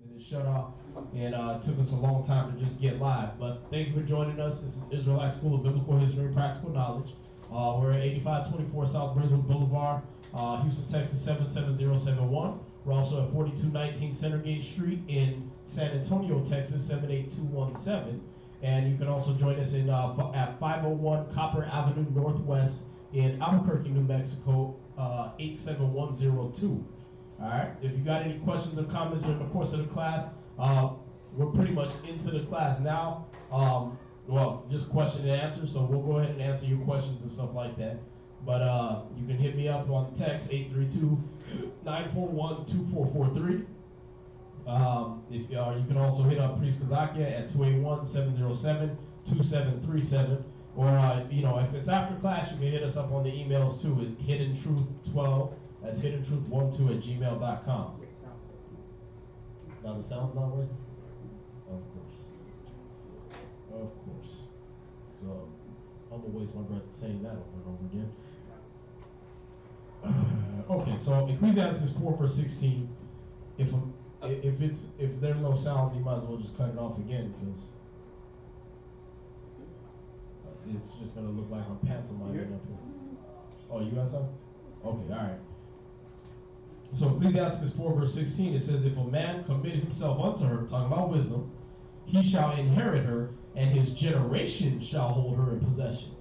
and it shut off, and it took us a long time to just get live. But thank you for joining us. This is Israelite School of Biblical History and Practical Knowledge. We're at 8524 South Brunswick Boulevard, Houston, Texas 77071. We're also at 4219 Centergate Street in San Antonio, Texas 78217. And you can also join us in at 501 Copper Avenue Northwest in Albuquerque, New Mexico, 87102. All right. If you got any questions or comments during the course of the class, we're pretty much into the class now. Well, just question and answer. So we'll go ahead and answer your questions and stuff like that. But you can hit me up on text 832-941-2443. If you can also hit up Priest Kazakia at 281-707-2737. Or if it's after class, you can hit us up on the emails too at hiddentruth12. That's hiddentruth12@gmail.com. Now the sound's not working? Of course. So I'm gonna waste my breath saying that over and over again. Okay, so Ecclesiastes 4 verse 16. If there's no sound, you might as well just cut it off again because it's just gonna look like I'm pantomiming up here. Oh, you got something? Okay, all right. So Ecclesiastes 4 verse 16, it says, if a man commit himself unto her, talking about wisdom, he shall inherit her, and his generation shall hold her in possession.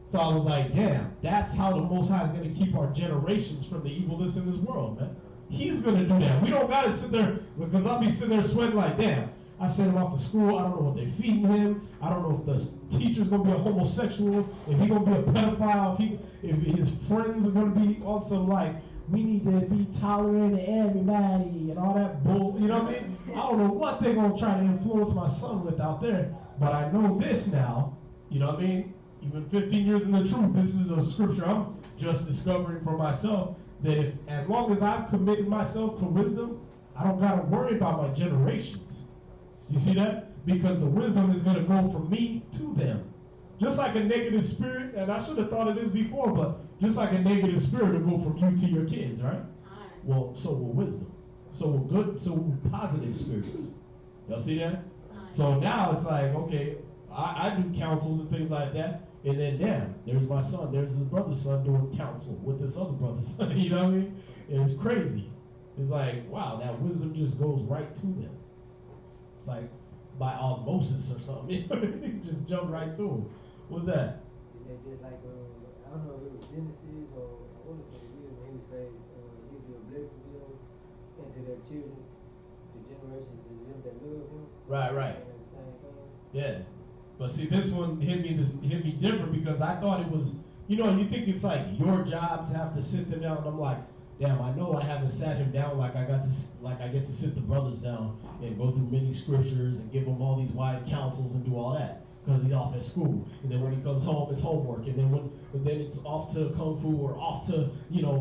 So I was like, damn, that's how the Most High is going to keep our generations from the evilness in this world, man. He's going to do that. We don't got to sit there, because I'll be sitting there sweating like, damn, I sent him off to school. I don't know what they're feeding him. I don't know if the teacher's going to be a homosexual, if he's going to be a pedophile, if his friends are going to be on some like, we need to be tolerant of everybody and all that bull, you know what I mean? I don't know what they're going to try to influence my son with out there, but I know this now, you know what I mean? Even 15 years in the truth, this is a scripture I'm just discovering for myself, that as long as I've committed myself to wisdom, I don't got to worry about my generations. You see that? Because the wisdom is going to go from me to them. Just like a negative spirit, and I should have thought of this before, but just like a negative spirit will go from you to your kids, right? Well, so will wisdom. So will positive spirits. Y'all see that? So now it's like, okay, I do counsels and things like that, and then damn, there's my son, there's his brother's son doing counsel with this other brother's son, you know what I mean? And it's crazy. It's like, wow, that wisdom just goes right to them. It's like by osmosis or something. It just jumped right to them. What's that? It's just like, I don't know if it was Genesis or I want to say it when he was like, give you a blessing, into their children, to generations of them that love him. Right. And the same thing. Yeah. But see, this one hit me different because I thought it was, you think it's like your job to have to sit them down. And I'm like, damn, I know I haven't sat him down like I get to sit the brothers down and go through many scriptures and give them all these wise counsels and do all that. Because he's off at school, and then when he comes home, it's homework, and then it's off to kung fu or off to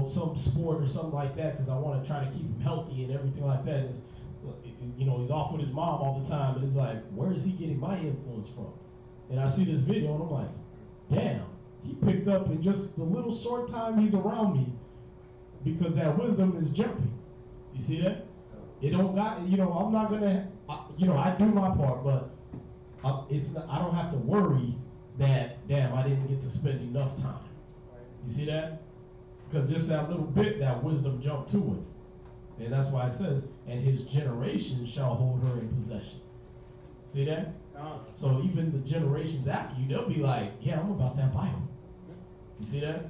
some sport or something like that. Because I want to try to keep him healthy and everything like that. It's, he's off with his mom all the time, and it's like, where is he getting my influence from? And I see this video, and I'm like, damn, he picked up in just the little short time he's around me, because that wisdom is jumping. You see that? It don't got, I'm not gonna, I do my part, but. It's not, I don't have to worry that, damn, I didn't get to spend enough time. You see that? Because just that little bit, that wisdom jumped to it. And that's why it says, and his generation shall hold her in possession. See that? So even the generations after you, they'll be like, yeah, I'm about that Bible. You see that?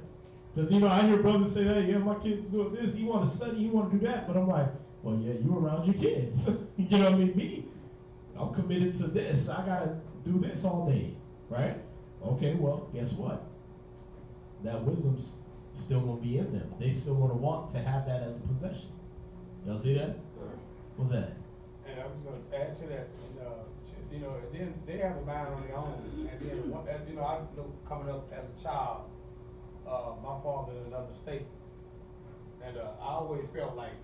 Because, I hear brothers say, hey, yeah, my kid's doing this, he want to study, he want to do that. But I'm like, well, yeah, you around your kids. You know what I mean? Me, I'm committed to this. I gotta do this all day, right? Okay, well, guess what? That wisdom's still gonna be in them. They still gonna want to have that as a possession. Y'all see that? What's that? And I was gonna add to that, and then they have a mind on their own. And then, I know coming up as a child, my father in another state, and I always felt like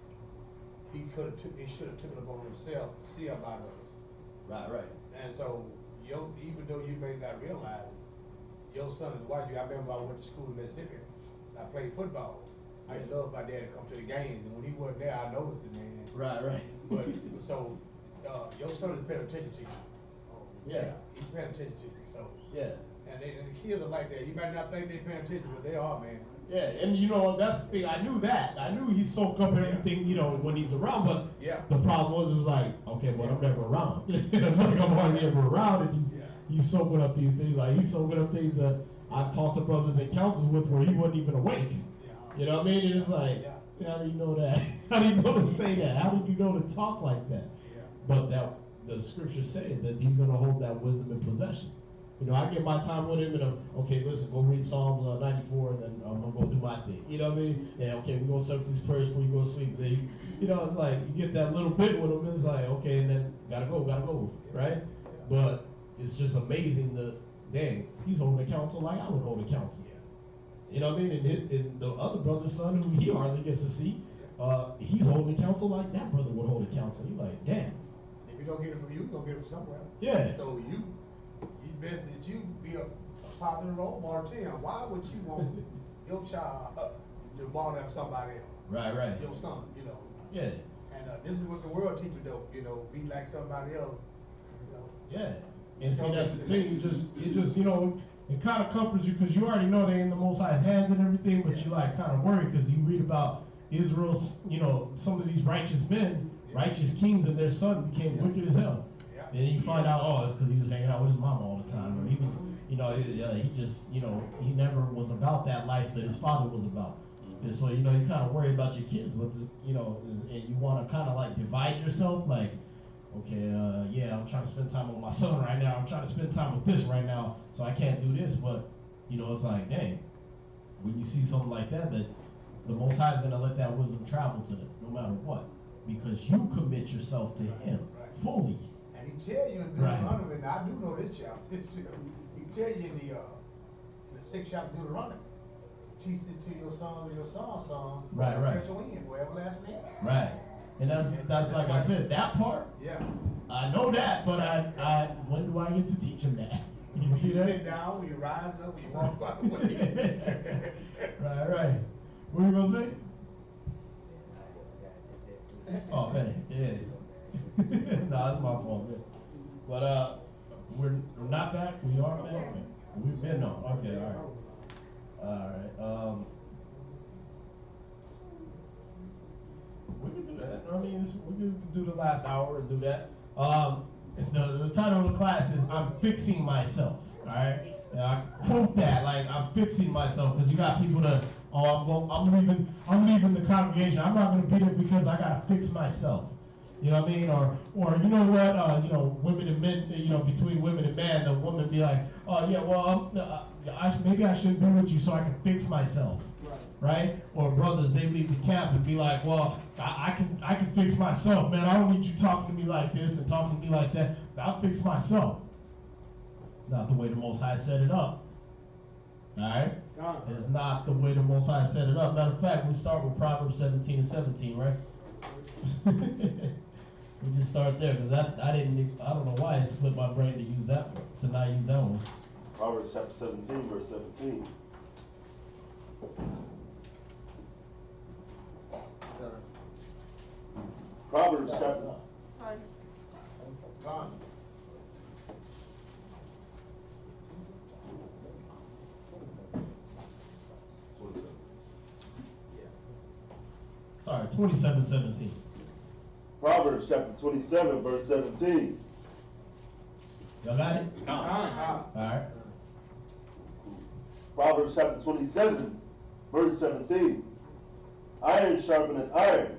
he should have took it upon himself to see about us. Right. And so, even though you may not realize it, your son is watching you. I remember I went to school in Mississippi. I played football. I used to love my dad to come to the games, and when he wasn't there, I noticed it, man. Right. But, so, your son is paying attention to you. Yeah. He's paying attention to you, so. Yeah. And the kids are like that. You might not think they're paying attention, but they are, man. Yeah, and you know, that's the thing, I knew that. I knew he soaked up everything, you know, when he's around, but the problem was, it was like, okay, but I'm never around. It's like I'm hardly ever around, and he's soaking up these things, like he's soaking up things that I've talked to brothers and counsels with where he wasn't even awake. You know what I mean? And it's like, how do you know that? How do you know to say that? How do you know to talk like that? But that the scripture said that he's going to hold that wisdom in possession. You know, I get my time with him and okay, listen, go read Psalms 94 and then I'm going to go do my thing. You know what I mean? And okay, we're going to say these prayers before you go to sleep. Then you know, it's like, you get that little bit with him, it's like, okay, and then gotta go, right? But it's just amazing that, dang, he's holding a counsel like I would hold a counsel. You know what I mean? And the other brother's son, who he hardly gets to see, he's holding a counsel like that brother would hold a counsel. You're like, damn. If you don't get it from you, you're going to get it from somewhere. Yeah. So you best that you be a positive role model to him. Why would you want your child to model after somebody else? Right. Your son, you know. Yeah. And this is what the world teaches though, you know, be like somebody else, you know. Yeah. And see, that's the thing, it just, you know, it kind of comforts you because you already know they're in the Most High's hands and everything, but you like kind of worry because you read about Israel's, you know, some of these righteous men, righteous kings, and their son became wicked as hell. And then you find out, oh, it's because he was hanging out with his mama all the time, or he was, you know, he just, you know, he never was about that life that his father was about. And so, you know, you kind of worry about your kids, but, you know, and you want to kind of like divide yourself, like, okay, I'm trying to spend time with my son right now, I'm trying to spend time with this right now, so I can't do this, but, you know, it's like, dang, when you see something like that, that the Most High is going to let that wisdom travel to them, no matter what, because you commit yourself to him fully. And he tell you in Deuteronomy, and I do know this chapter, he tell you in the 6th chapter of Deuteronomy, teach it to your sons and your sons' sons, right. Wherever last name. Right. And that's like I said, that part, I know that, but I when do I get to teach him that? You see that? Sit down, when you rise up, when you walk out the way. Right. What are you gonna say? Oh man, yeah. No, that's my fault, man. But we're not back. We are back. Okay. We've been on. Okay, all right. We can do that. I mean, we can do the last hour and do that. The title of the class is "I'm Fixing Myself." All right. And I quote that like I'm fixing myself because you got people that I'm leaving the congregation. I'm not going to be there because I got to fix myself. You know what I mean? Or you know what? You know, women and men. You know, between women and men, the woman be like, oh yeah, well, maybe I shouldn't be with you so I can fix myself. Right? Or brothers, they leave the camp and be like, well, I can fix myself, man. I don't need you talking to me like this and talking to me like that. I'll fix myself. Not the way the Most High set it up. All right? It's not the way the Most High set it up. Matter of fact, we start with Proverbs 17 and 17, right? We just start there because I don't know why it slipped my brain to not use that one. Proverbs chapter 17, verse 17. Proverbs chapter. Gone. Sorry, 27:17. Proverbs chapter 27, verse 17. Y'all got it? All right. Proverbs chapter 27, verse 17. Iron sharpeneth iron,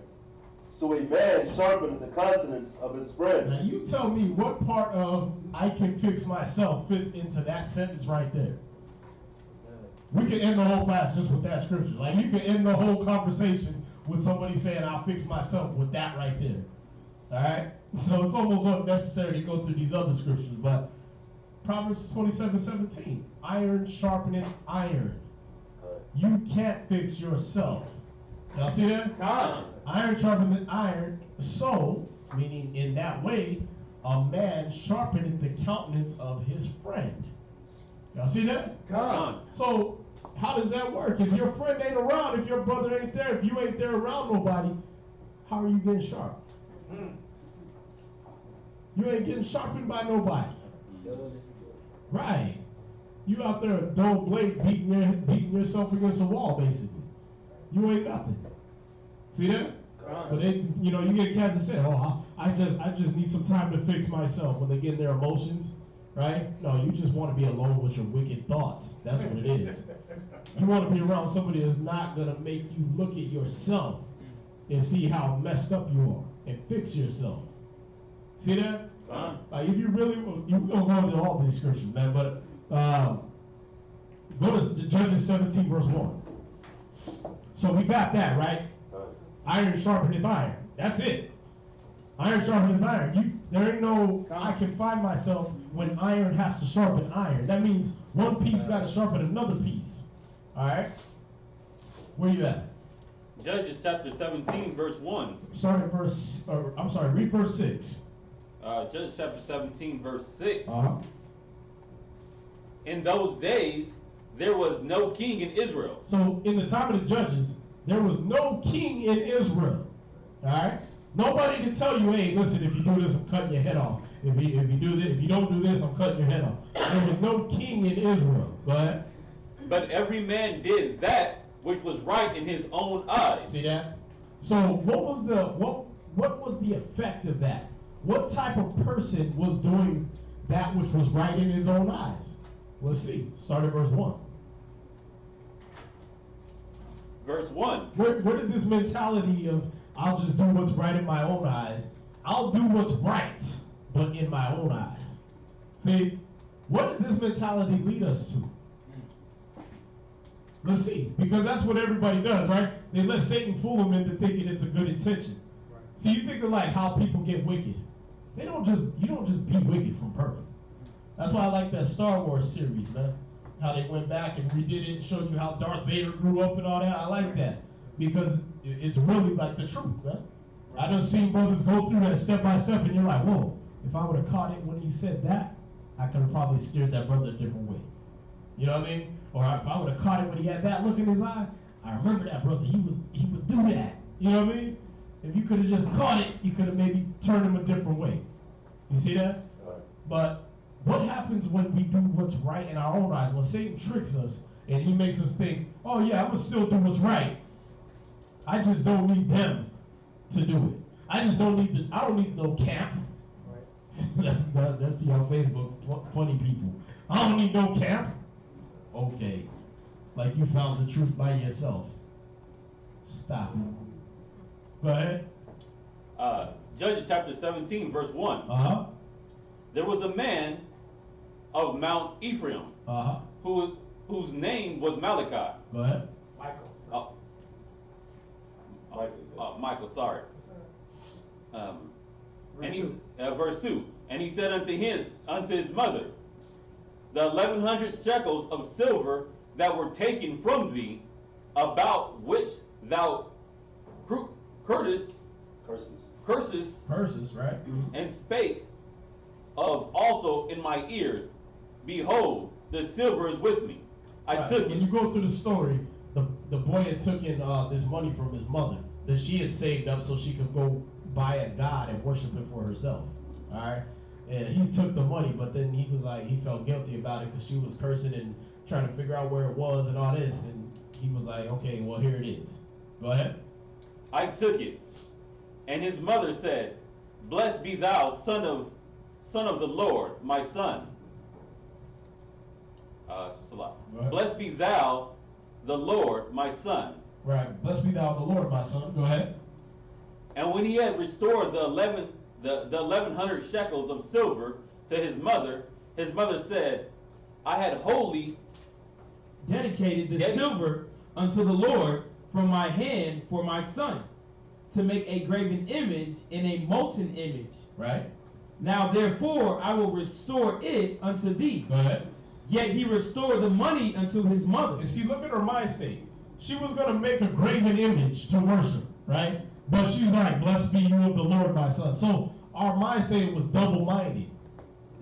so a man sharpeneth the countenance of his friend. Now you tell me what part of I can fix myself fits into that sentence right there. We could end the whole class just with that scripture. Like you could end the whole conversation with somebody saying I'll fix myself with that right there. Alright? So it's almost unnecessary to go through these other scriptures, but Proverbs 27:17. Iron sharpeneth iron. You can't fix yourself. Y'all see that? Iron sharpeneth iron, so, meaning in that way, a man sharpeneth the countenance of his friend. Y'all see that? Come on. So, how does that work? If your friend ain't around, if your brother ain't there, if you ain't there around nobody, how are you getting sharp? You ain't getting sharpened by nobody. Right. You out there a dull blade beating yourself against a wall, basically. You ain't nothing. See that? But you get cats that say, "Oh, I just need some time to fix myself," when they get in their emotions, right? No, you just want to be alone with your wicked thoughts. That's what it is. You want to be around somebody that's not gonna make you look at yourself and see how messed up you are and fix yourself. See that? Like if you really, you're gonna go into all these scriptures, man. But go to Judges 17, verse 1. So we got that, right? Iron sharpeneth iron. That's it. Iron sharpeneth iron. There ain't no, I can find myself when iron has to sharpen iron. That means one piece got to sharpen another piece. All right? Where you at? Judges chapter 17, verse 1. Read verse 6. Judges chapter 17, verse 6. Uh-huh. In those days, there was no king in Israel. So in the time of the judges, there was no king in Israel. All right? Nobody to tell you, hey, listen, if you do this, I'm cutting your head off. If you don't do this, I'm cutting your head off. There was no king in Israel. Go ahead. But every man did that which was right in his own eyes. See that? So what was the effect of that? What type of person was doing that which was right in his own eyes? Let's see. Start at verse 1. Verse 1. Where did this mentality of I'll just do what's right in my own eyes, I'll do what's right, but in my own eyes? See, what did this mentality lead us to? Let's see, because that's what everybody does, right? They let Satan fool them into thinking it's a good intention. Right. See, you think of like how people get wicked. You don't just be wicked from birth. That's why I like that Star Wars series, man. How they went back and redid it and showed you how Darth Vader grew up and all that. I like that because it's really like the truth, man. Right. I done seen brothers go through that step by step, and you're like, whoa, if I would have caught it when he said that, I could have probably steered that brother a different way. You know what I mean? Or if I would have caught it when he had that look in his eye, I remember that brother, he would do that. You know what I mean? If you could have just caught it, you could have maybe turned him a different way. You see that? Right. But what happens when we do what's right in our own eyes? When Satan tricks us and he makes us think, oh yeah, I'm gonna still do what's right. I just don't need them to do it. I don't need no camp. Right. that's the on Facebook funny people. I don't need no camp. Okay. Like you found the truth by yourself. Stop it. Go ahead. Judges chapter 17, verse 1. Uh-huh. There was a man of Mount Ephraim, whose name was Malachi. Go ahead. Michael, sorry. And he, verse 2, and he said unto his mother, the 1,100 shekels of silver that were taken from thee, about which thou cursest, right? And spake of also in my ears, behold, the silver is with me. I took it. When you go through the story, the boy had taken this money from his mother that she had saved up so she could go buy a god and worship him for herself. All right, and he took the money, but then he was like, he felt guilty about it because she was cursing and trying to figure out where it was and all this, and he was like, okay, well here it is. Go ahead. I took it, and his mother said, blessed be thou, son of the Lord, my son. Blessed be thou, the Lord, my son. Right. Blessed be thou, the Lord, my son. Go ahead. And when he had restored the 1,100 shekels of silver to his mother said, I had wholly dedicated the silver unto the Lord from my hand for my son, to make a graven image and a molten image. Right. Now therefore I will restore it unto thee. Go ahead. Yet he restored the money unto his mother. And see, look at her mindset. She was going to make a graven image to worship, right? But she's like, blessed be you of the Lord, my son. So our mindset was double-minded.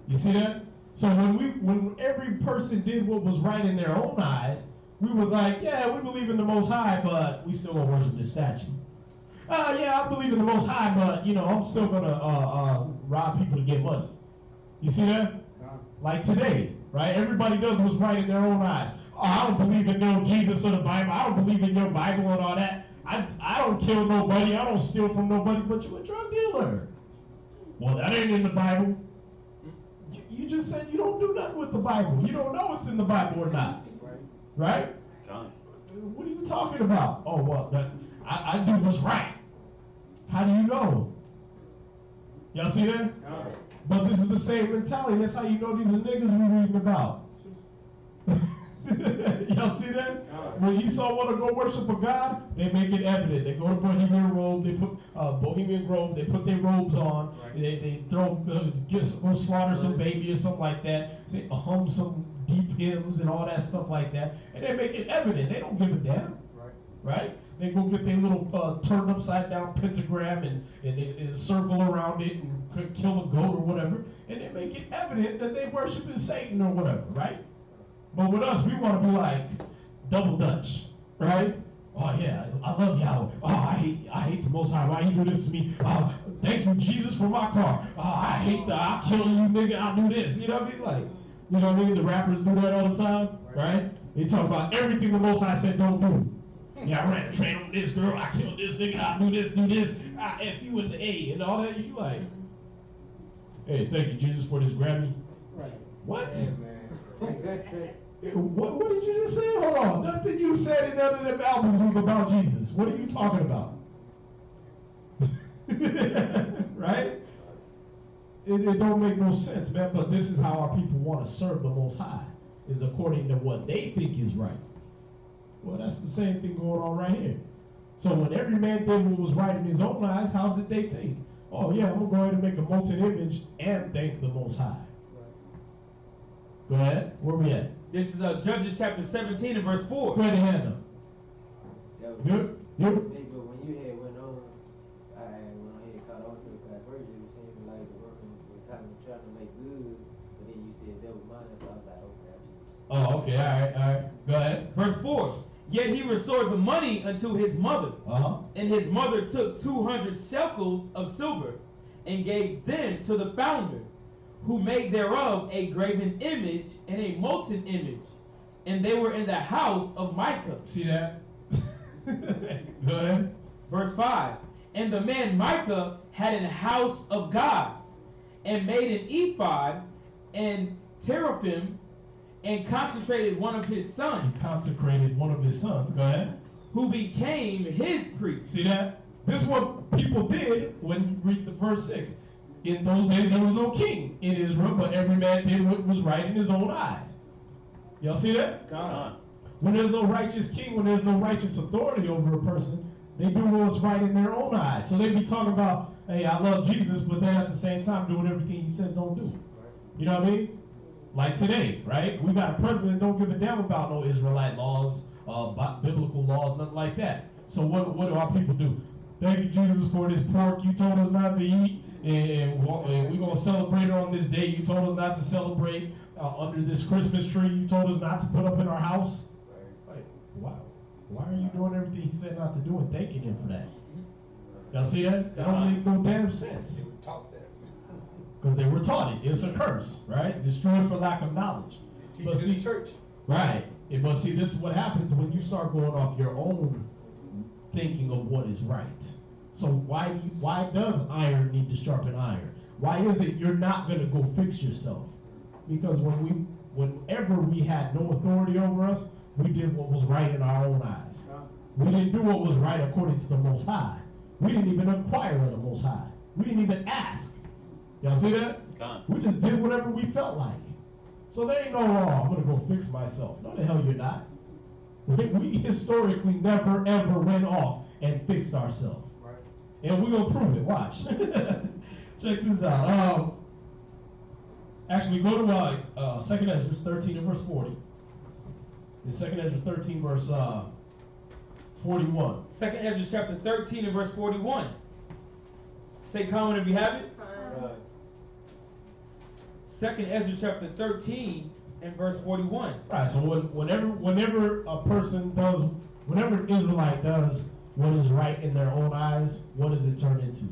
You see that? So when every person did what was right in their own eyes, we was like, yeah, we believe in the Most High, but we still gonna worship this statue. Yeah, I believe in the Most High, but I'm still gonna rob people to get money. You see that? Like today, right? Everybody does what's right in their own eyes. Oh, I don't believe in no Jesus or the Bible. I don't believe in your Bible and all that. I don't kill nobody. I don't steal from nobody, but you a drug dealer. Well, that ain't in the Bible. You just said you don't do nothing with the Bible. You don't know it's in the Bible or not. Right? John. What are you talking about? Oh, well, I do what's right. How do you know? Y'all see that? But this is the same mentality. That's how you know these are niggas we reading about. Y'all see that? When Esau want to go worship a god, they make it evident. They go to Bohemian Grove. They put Bohemian Grove. They put their robes on. They throw go slaughter some baby or something like that. Say hum some deep hymns and all that stuff like that, and they make it evident. They don't give a damn. Right? They go get their little turned upside down pentagram and they circle around it and kill a goat or whatever, and they make it evident that they worshiping Satan or whatever, right? But with us, we want to be like double Dutch, right? Oh yeah, I love Yahweh. Oh, I hate the Most High. Why you do this to me? Oh, thank you, Jesus, for my car. Oh, I hate I'll kill you, nigga. I'll do this. You know what I mean? Like, you know what I mean? The rappers do that all the time, right? They talk about everything the Most High said don't do. Yeah, I ran a train on this girl. I killed this nigga. I do this. I F you in the A and all that. You like, hey, thank you, Jesus, for this Grammy. Right. What? What did you just say? Hold on. Nothing you said in none of them albums was about Jesus. What are you talking about? Right? It don't make no sense, man. But this is how our people want to serve the Most High, is according to what they think is right. Well, that's the same thing going on right here. So when every man did what was right in his own eyes, how did they think? Oh yeah, I'm going to go ahead and make a molten image and thank the Most High. Right. Go ahead. Where we at? This is Judges chapter 17 and verse 4. Go ahead and hand up. Good. But when you had went on, I went on here and caught on to it, because at first it seemed like the woman was kind of trying to make good, but then you said that was mine, so I was like, okay, I see. Oh, okay, all right. Go ahead. Verse 4. Yet he restored the money unto his mother. And his mother took 200 shekels of silver and gave them to the founder, who made thereof a graven image and a molten image. And they were in the house of Micah. See that? Go ahead. Verse 5. And the man Micah had an house of gods, and made an ephod and teraphim, and consecrated one of his sons. He consecrated one of his sons. Go ahead. Who became his priest. See that? This is what people did when you read the verse 6. In those days there was no king in Israel, but every man did what was right in his own eyes. Y'all see that? God. When there's no righteous king, when there's no righteous authority over a person, they do what's right in their own eyes. So they be talking about, hey, I love Jesus, but then at the same time doing everything he said don't do. You know what I mean? Like today, right? We got a president don't give a damn about no Israelite laws, biblical laws, nothing like that. So what do our people do? Thank you, Jesus, for this pork you told us not to eat, and we're going to celebrate it on this day. You told us not to celebrate under this Christmas tree. You told us not to put up in our house. Like, wow. Why are you doing everything he said not to do and thanking him for that? Y'all see that? That don't make no damn sense. They were taught that. Because they were taught it. It's a curse, right? Destroyed for lack of knowledge. Teach it in the church. Right. But see, this is what happens when you start going off your own thinking of what is right. So why does iron need to sharpen iron? Why is it you're not going to go fix yourself? Because whenever we had no authority over us, we did what was right in our own eyes. We didn't do what was right according to the Most High. We didn't even inquire of the Most High. We didn't even ask. Y'all see that? God. We just did whatever we felt like. So there ain't no, I'm going to go fix myself. No, the hell you're not. We historically never, ever went off and fixed ourselves. Right. And we're going to prove it. Watch. Check this out. Actually, go to 2nd Ezra 13 and verse 40. It's 2nd Ezra 13 verse 41. 2nd Ezra chapter 13 and verse 41. Say comment if you have it. 2nd Ezra chapter 13 and verse 41. Right. So whenever a person does, whenever an Israelite does what is right in their own eyes, what does it turn into?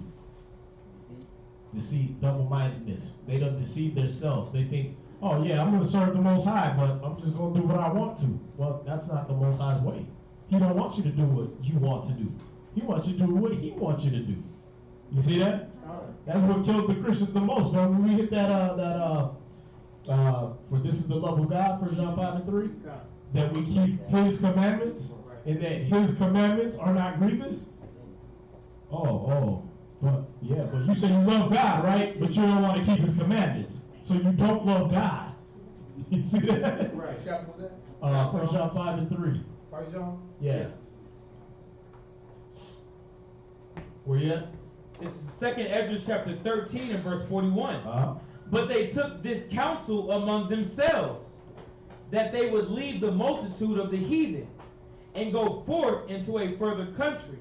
Deceit, double-mindedness. They don't deceive themselves. They think, oh yeah, I'm going to serve the Most High, but I'm just going to do what I want to. Well, that's not the Most High's way. He don't want you to do what you want to do. He wants you to do what He wants you to do. You see that? That's what kills the Christians the most, man. When we hit for this is the love of God, 1 John 5:3, that we keep His commandments, and that His commandments are not grievous. But you say you love God, right? But you don't want to keep His commandments, so you don't love God. You see that? Right. Chapter was that? 1 John 5:3. 1 John? Yeah. Where you at? It's 2nd Ezra chapter 13 and verse 41. But they took this counsel among themselves, that they would leave the multitude of the heathen, and go forth into a further country,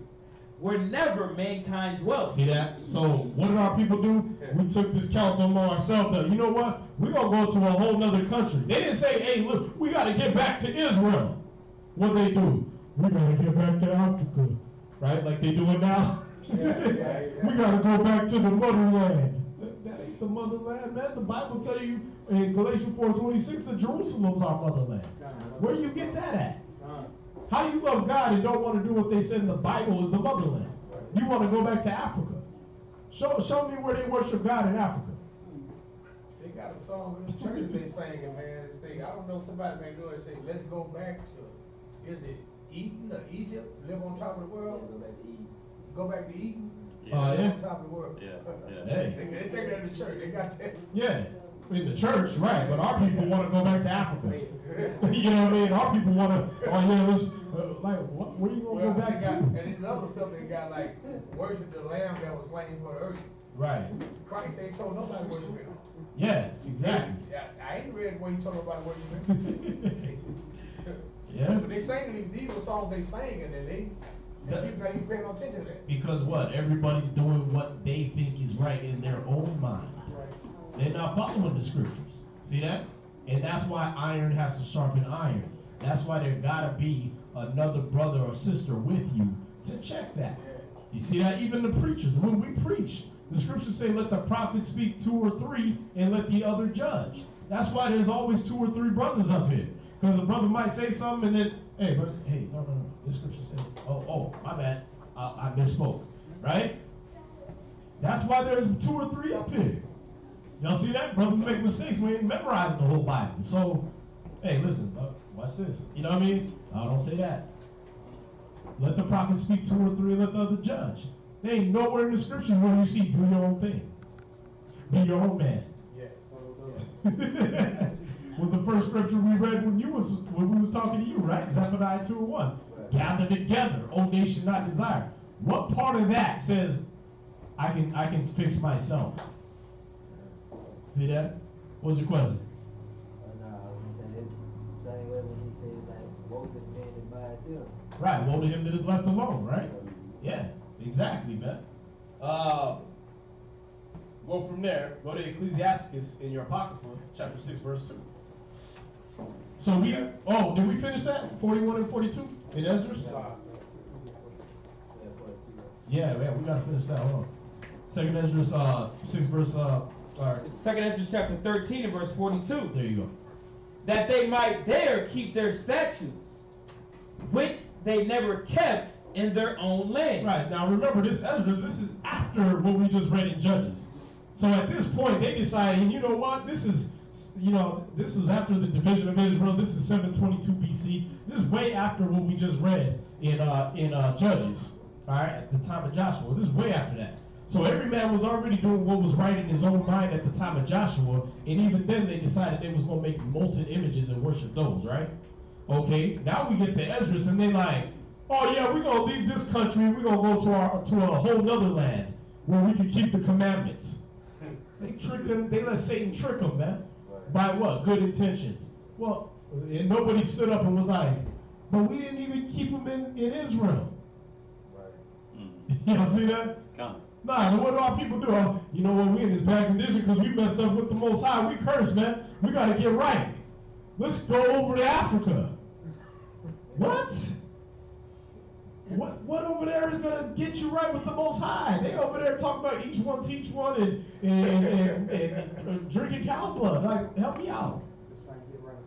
where never mankind dwelt. See that? So what did our people do? We took this counsel among ourselves. That, you know what? We're going to go to a whole nother country. They didn't say, hey, look, we got to get back to Israel. What they do? We got to get back to Africa. Right? Like they do it now. We got to go back to the motherland. That ain't the motherland, man. The Bible tell you in Galatians 4:26 that Jerusalem's our motherland. Where you get that at? How you love God and don't want to do what they said in the Bible is the motherland? You want to go back to Africa. Show me where they worship God in Africa. They got a song in the church they singing, man. They say, I don't know, somebody may know it. They say, let's go back to, is it Eden or Egypt? Live on top of the world? Go back to Eden. Go back to Eden? Yeah. Live on top of the world. Hey. They say that in the church. They got that. Yeah, in the church, right? But our people want to go back to Africa. You know what I mean? Our people want to. Oh yeah, let's where you gonna go back to? And this other stuff they got like worship the Lamb that was slain for the earth. Right. Christ ain't told nobody worship Him. Yeah, exactly. I ain't read where He told nobody worship Him. Yeah. But they singing these were songs they sang and people not even paying no attention to that. Because what? Everybody's doing what they think is right in their own mind. Right. They're not following the scriptures. See that? And that's why iron has to sharpen iron. That's why there gotta be another brother or sister with you to check that. You see that? Even the preachers, when we preach, the scriptures say, let the prophet speak 2 or 3 and let the other judge. That's why there's always 2 or 3 brothers up here. Because a brother might say something and then, no. This scripture said, oh, my bad. I misspoke. Right? That's why there's 2 or 3 up here. Y'all see that? Brothers make mistakes. We ain't memorizing the whole Bible. So, hey, listen, watch this. You know what I mean? I don't say that. Let the prophet speak 2 or 3, let the other judge. There ain't nowhere in the scriptures where you see do your own thing. Be your own man. Yes. Well, the first scripture we read when we was talking to you, right? Zephaniah 2:1. Right. Gather together, O nation not desired. What part of that says I can fix myself? See that? What's your question? No, he said it the same way when he said like woe to the man that by himself. Right, woe to him that is left alone, right? Yeah, exactly, man. Go from there. Go to Ecclesiasticus in your apocrypha, chapter 6, verse 2. So did we finish that? 41 and 42 in Ezra? Yeah, we gotta finish that. Hold on. 2nd Ezra 6 verse It's 2nd Ezra chapter 13 and verse 42. There you go. That they might there keep their statutes, which they never kept in their own land. Right, now remember this Ezra, this is after what we just read in Judges. So at this point they decided, you know what, this is after the division of Israel. This is 722 BC. This is way after what we just read in Judges. All right, at the time of Joshua. This is way after that. So every man was already doing what was right in his own mind at the time of Joshua, and even then they decided they was gonna make molten images and worship those, right? Okay, now we get to Ezra, and they like, oh yeah, we're gonna leave this country, we're gonna go to a whole nother land where we can keep the commandments. They tricked them, they let Satan trick them, man. By what? Good intentions. Well, and nobody stood up and was like, but we didn't even keep them in Israel. Right. Y'all see that? Nah, what do our people do? Oh, you know what, we in this bad condition because we messed up with the Most High. We cursed, man. We got to get right. let's go over to Africa. What? What over there is gonna get you right with the Most High? They over there talking about each one teach one and drinking cow blood. Like, help me out.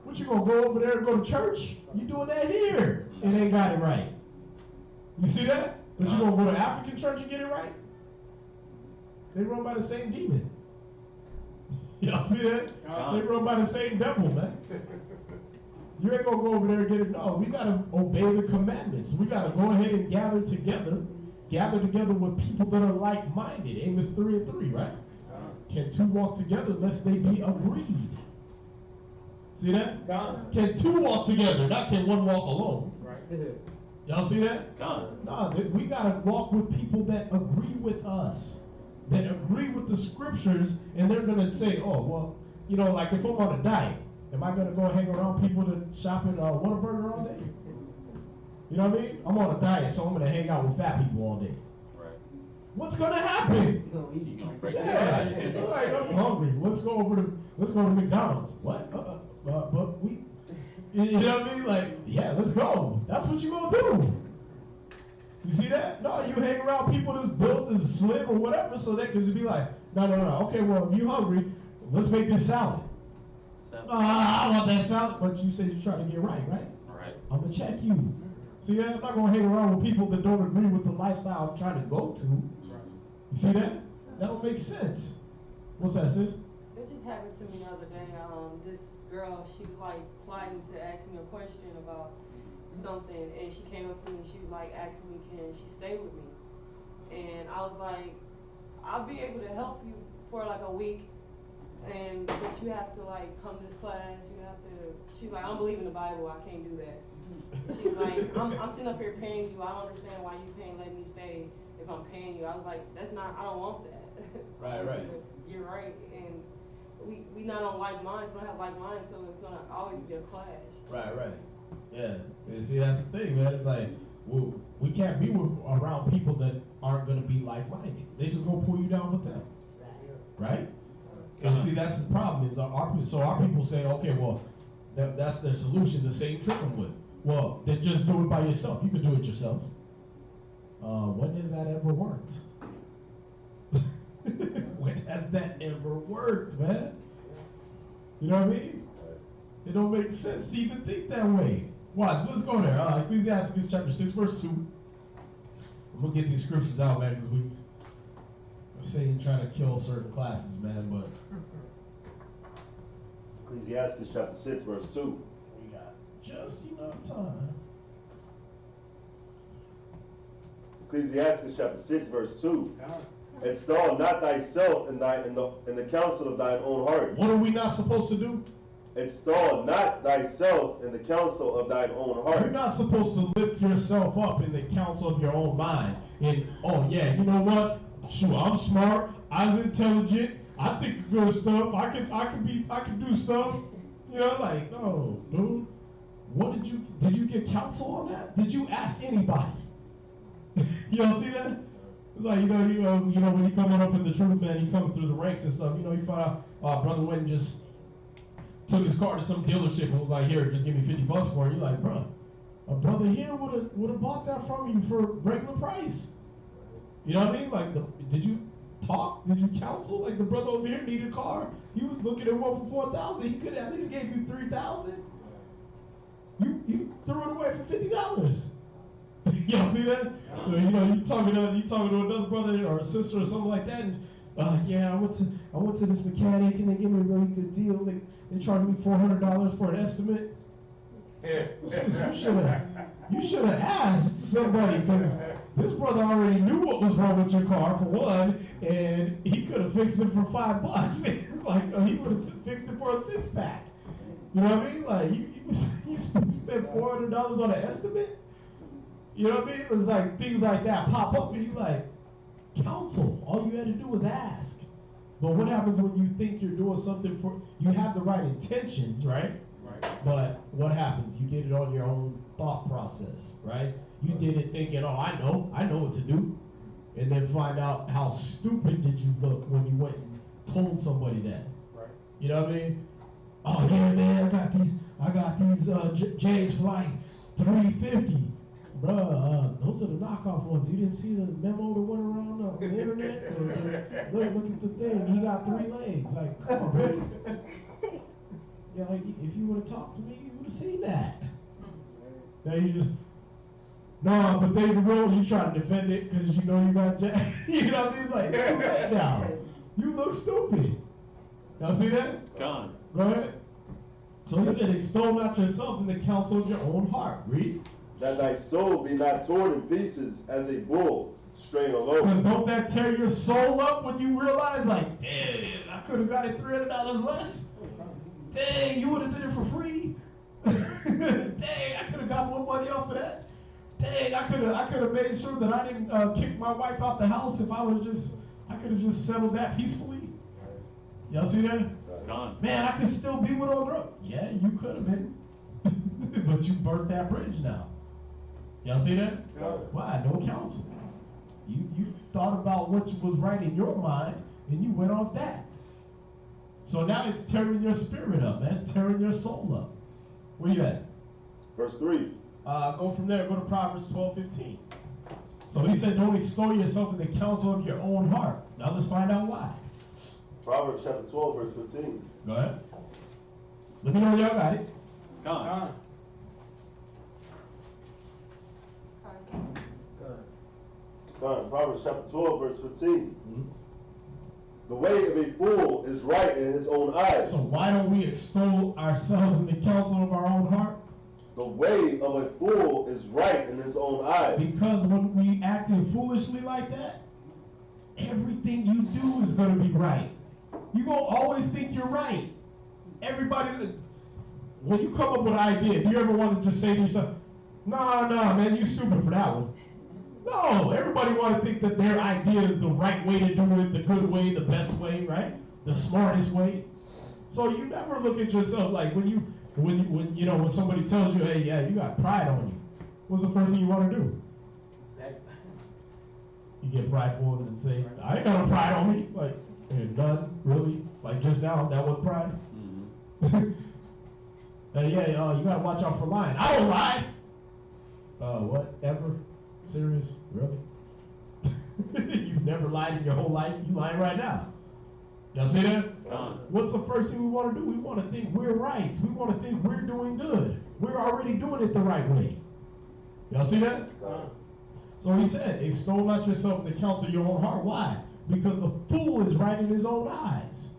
What, you gonna go over there and go to church? You doing that here and ain't got it right. You see that? But you gonna go to African church and get it right? They run by the same demon. Y'all see that? They run by the same devil, man. You ain't gonna go over there and get it. No, we gotta obey the commandments. We gotta go ahead and gather together with people that are like-minded. Amos 3:3, right? Can two walk together lest they be agreed? See that? Can two walk together, not can one walk alone. Right. Y'all see that? No, we gotta walk with people that agree with us, that agree with the scriptures, and they're gonna say, oh, well, you know, like if I'm on a diet, am I gonna go hang around people that shop at Whataburger all day? You know what I mean? I'm on a diet, so I'm gonna hang out with fat people all day. Right. What's gonna happen? You gonna break You're like, I'm hungry. Let's go to McDonald's. What? But we, you know what I mean? Like, yeah, let's go. That's what you gonna do. You see that? No, you hang around people that's built, that's slim or whatever, so they can just be like, no. Okay, well, if you hungry, let's make this salad. I want that salad, but you said you're trying to get right? Right. I'm gonna check you. See that? I'm not gonna hang around with people that don't agree with the lifestyle I'm trying to go to. You see that? That don't make sense. What's that, sis? It just happened to me the other day. This girl, she was like plotting to ask me a question about something, and she came up to me and she was like asking me, can she stay with me? And I was like, I'll be able to help you for like a week. But you have to like come to this class, you have to, she's like, I don't believe in the Bible, I can't do that. She's like, I'm sitting up here paying you, I don't understand why you can't let me stay if I'm paying you. I was like, I don't want that. Right. You're right, and we not on like minds, we don't have like minds, so it's gonna always be a clash. Right. Yeah, and see, that's the thing, man. It's like, we can't be around people that aren't gonna be like-minded. They just gonna pull you down with them. Right? And see, that's the problem, is our people say, okay, well, that's their solution, the same trick them with. Well, then just do it by yourself. You can do it yourself. When has that ever worked? When has that ever worked, man? You know what I mean? It don't make sense to even think that way. Watch, let's go there. Ecclesiastes chapter 6, verse 2. I'm going to get these scriptures out, man, because we're saying trying to kill certain classes, man, but... Ecclesiastes chapter 6, verse 2. We got just enough time. Ecclesiastes chapter 6, verse 2. Install not thyself in the counsel of thine own heart. What are we not supposed to do? Install not thyself in the counsel of thine own heart. You're not supposed to lift yourself up in the counsel of your own mind. And, oh yeah, you know what? Sure, I'm smart. I was intelligent. I think good stuff. I can do stuff. You know, like, no, dude. Did you get counsel on that? Did you ask anybody? You don't see that? It's like, you know, when you coming up in the truth, man, you coming through the ranks and stuff, you know, you find out, brother went and just took his car to some dealership and was like, here, just give me $50 for it. You're like, bro, a brother here would have bought that from you for regular price. You know what I mean? Like, did you talk? Did you counsel? Like, the brother over here needed a car. He was looking at one for $4,000. He could have at least gave you $3,000. You threw it away for $50. Y'all see that? You know, you talking to another brother or a sister or something like that, and yeah, I went to this mechanic and they gave me a really good deal. They charged me $400 for an estimate. You should have asked somebody, because this brother already knew what was wrong with your car for one, and he could have fixed it for $5. Like, he would have fixed it for a 6-pack. You know what I mean? Like, you spent $400 on an estimate. You know what I mean? It's like things like that pop up and you like, counsel. All you had to do was ask. But what happens when you think you're doing something you have the right intentions, right? Right. But what happens? You did it on your own thought process, right? You did it thinking, oh, I know what to do. And then find out how stupid did you look when you went and told somebody that. Right. You know what I mean? Oh yeah, man, I got these J's for like $350. Bruh, those are the knockoff ones. You didn't see the memo that went around on the internet? Look at the thing. He got 3 legs. Like, come on, bro. Yeah, like, if you would have talked to me, you would have seen that. Now you just, no, but David Rowe, you try to defend it because you know you got you know what I mean? It's like, it's too late now. You look stupid. Y'all see that? Gone. Go ahead. So he said, extol not yourself in the counsel of your own heart. Read. That thy soul be not torn in pieces as a bull, straying Because alone. don't that tear your soul up when you realize, like, damn, I could have got it $300 less. Dang, you would have did it for free. Dang, I could have got more money off of that. Dang, I could have made sure that I didn't kick my wife out the house if I could have just settled that peacefully. Y'all see that? Gone. Man, I could still be with old girl. Yeah, you could have been. But you burnt that bridge now. Y'all see that? Why? No counsel. You thought about what was right in your mind, and you went off that. So now it's tearing your spirit up. That's tearing your soul up. Where you at? Verse 3. Go from there. Go to Proverbs 12:15. So he said, don't extol yourself in the counsel of your own heart. Now let's find out why. Proverbs chapter 12, verse 15. Go ahead. Let me know when y'all got it. Gone. Proverbs chapter 12, verse 15. Mm-hmm. The way of a fool is right in his own eyes. So why don't we extol ourselves in the counsel of our own heart? The way of a fool is right in his own eyes. Because when we acting foolishly like that, everything you do is going to be right. You're going to always think you're right. Everybody, when you come up with an idea, do you ever want to just say to yourself, no, man, you stupid for that one? No, everybody want to think that their idea is the right way to do it, the good way, the best way, right? The smartest way. So you never look at yourself like when somebody tells you, hey, yeah, you got pride on you. What's the first thing you want to do? You get prideful and say, I ain't got no pride on me. Like, none, really? Like just now, that was pride? Mm-hmm. You gotta watch out for lying. I don't lie. Whatever? Serious? Really? You've never lied in your whole life. You lying right now. Y'all see that? What's the first thing we want to do? We want to think we're right. We want to think we're doing good. We're already doing it the right way. Y'all see that? So he said, extol not yourself in the counsel of your own heart. Why? Because the fool is right in his own eyes.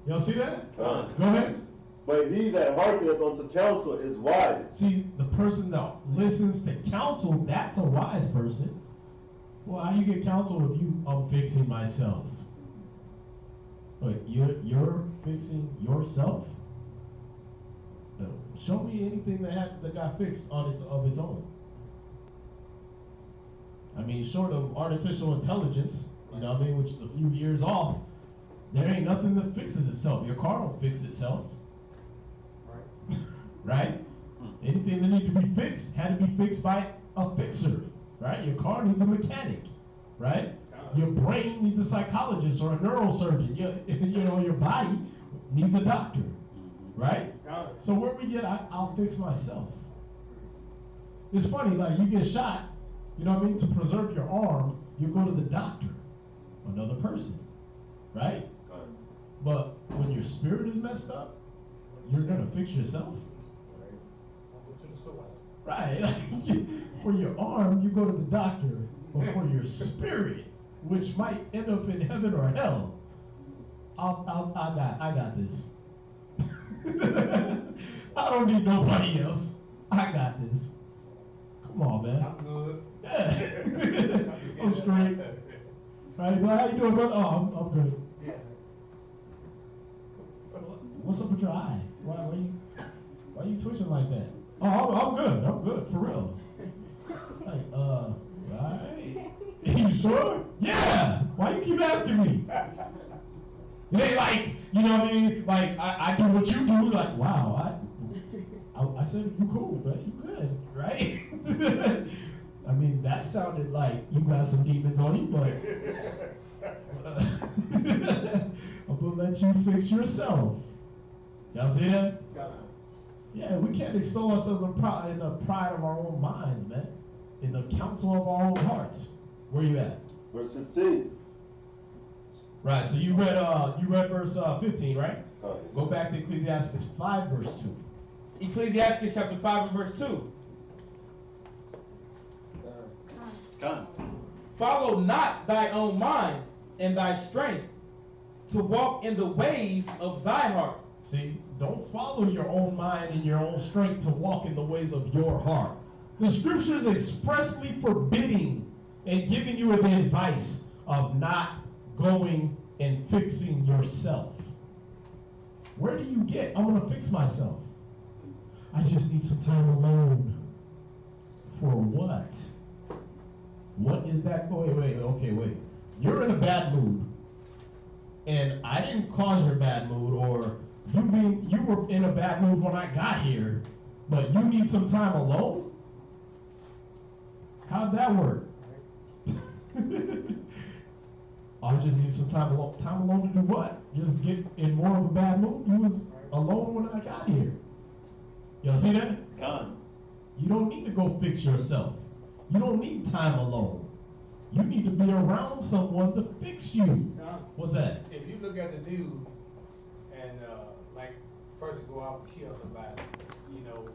Y'all see that? Go ahead. But he that hearkeneth unto counsel is wise. See, the person that listens to counsel, that's a wise person. Well, how you get counsel if I'm fixing myself? But you're fixing yourself? No. Show me anything that got fixed of its own. I mean, short of artificial intelligence, you know what I mean, which is a few years off, there ain't nothing that fixes itself. Your car don't fix itself. Right? Anything that needs to be fixed had to be fixed by a fixer, right? Your car needs a mechanic, right? Your brain needs a psychologist or a neurosurgeon. Your body needs a doctor, right? So where we get, I'll fix myself. It's funny, like you get shot, you know what I mean? To preserve your arm, you go to the doctor, another person, right? But when your spirit is messed up, you're gonna fix yourself. Right. For your arm, you go to the doctor, but for your spirit, which might end up in heaven or hell, I got this. I don't need nobody else. I got this. Come on, man. I'm good. Yeah. I'm straight. Right? How you doing, brother? Oh, I'm good. Yeah. What's up with your eye? Why you twitching like that? Oh, I'm good, for real. Like, right? You sure? Yeah! Why you keep asking me? It ain't like, you know what I mean? Like, I do what you do, like, wow, I said, you cool, man, you good, right? I mean, that sounded like you got some demons on you, but I'm gonna let you fix yourself. Y'all see that? God. Yeah, we can't extol ourselves in the pride of our own minds, man. In the counsel of our own hearts. Where you at? Verse 16. Right, so you read verse 15, right? Oh, yes. Go back to Ecclesiastes 5, verse 2. Ecclesiastes chapter 5 and verse 2. Done. Follow not thy own mind and thy strength to walk in the ways of thy heart. See, don't follow your own mind and your own strength to walk in the ways of your heart. The scriptures expressly forbidding and giving you the advice of not going and fixing yourself. Where do you get, I'm going to fix myself? I just need some time alone. For what? What is that? Oh, wait. You're in a bad mood. And I didn't cause your bad mood, or you were in a bad mood when I got here, but you need some time alone? How'd that work? I just need some time alone. Time alone to do what? Just get in more of a bad mood? You was alone when I got here. Y'all see that? Done. You don't need to go fix yourself. You don't need time alone. You need to be around someone to fix you. What's that? If you look at the news and like person go out and kill somebody, you know,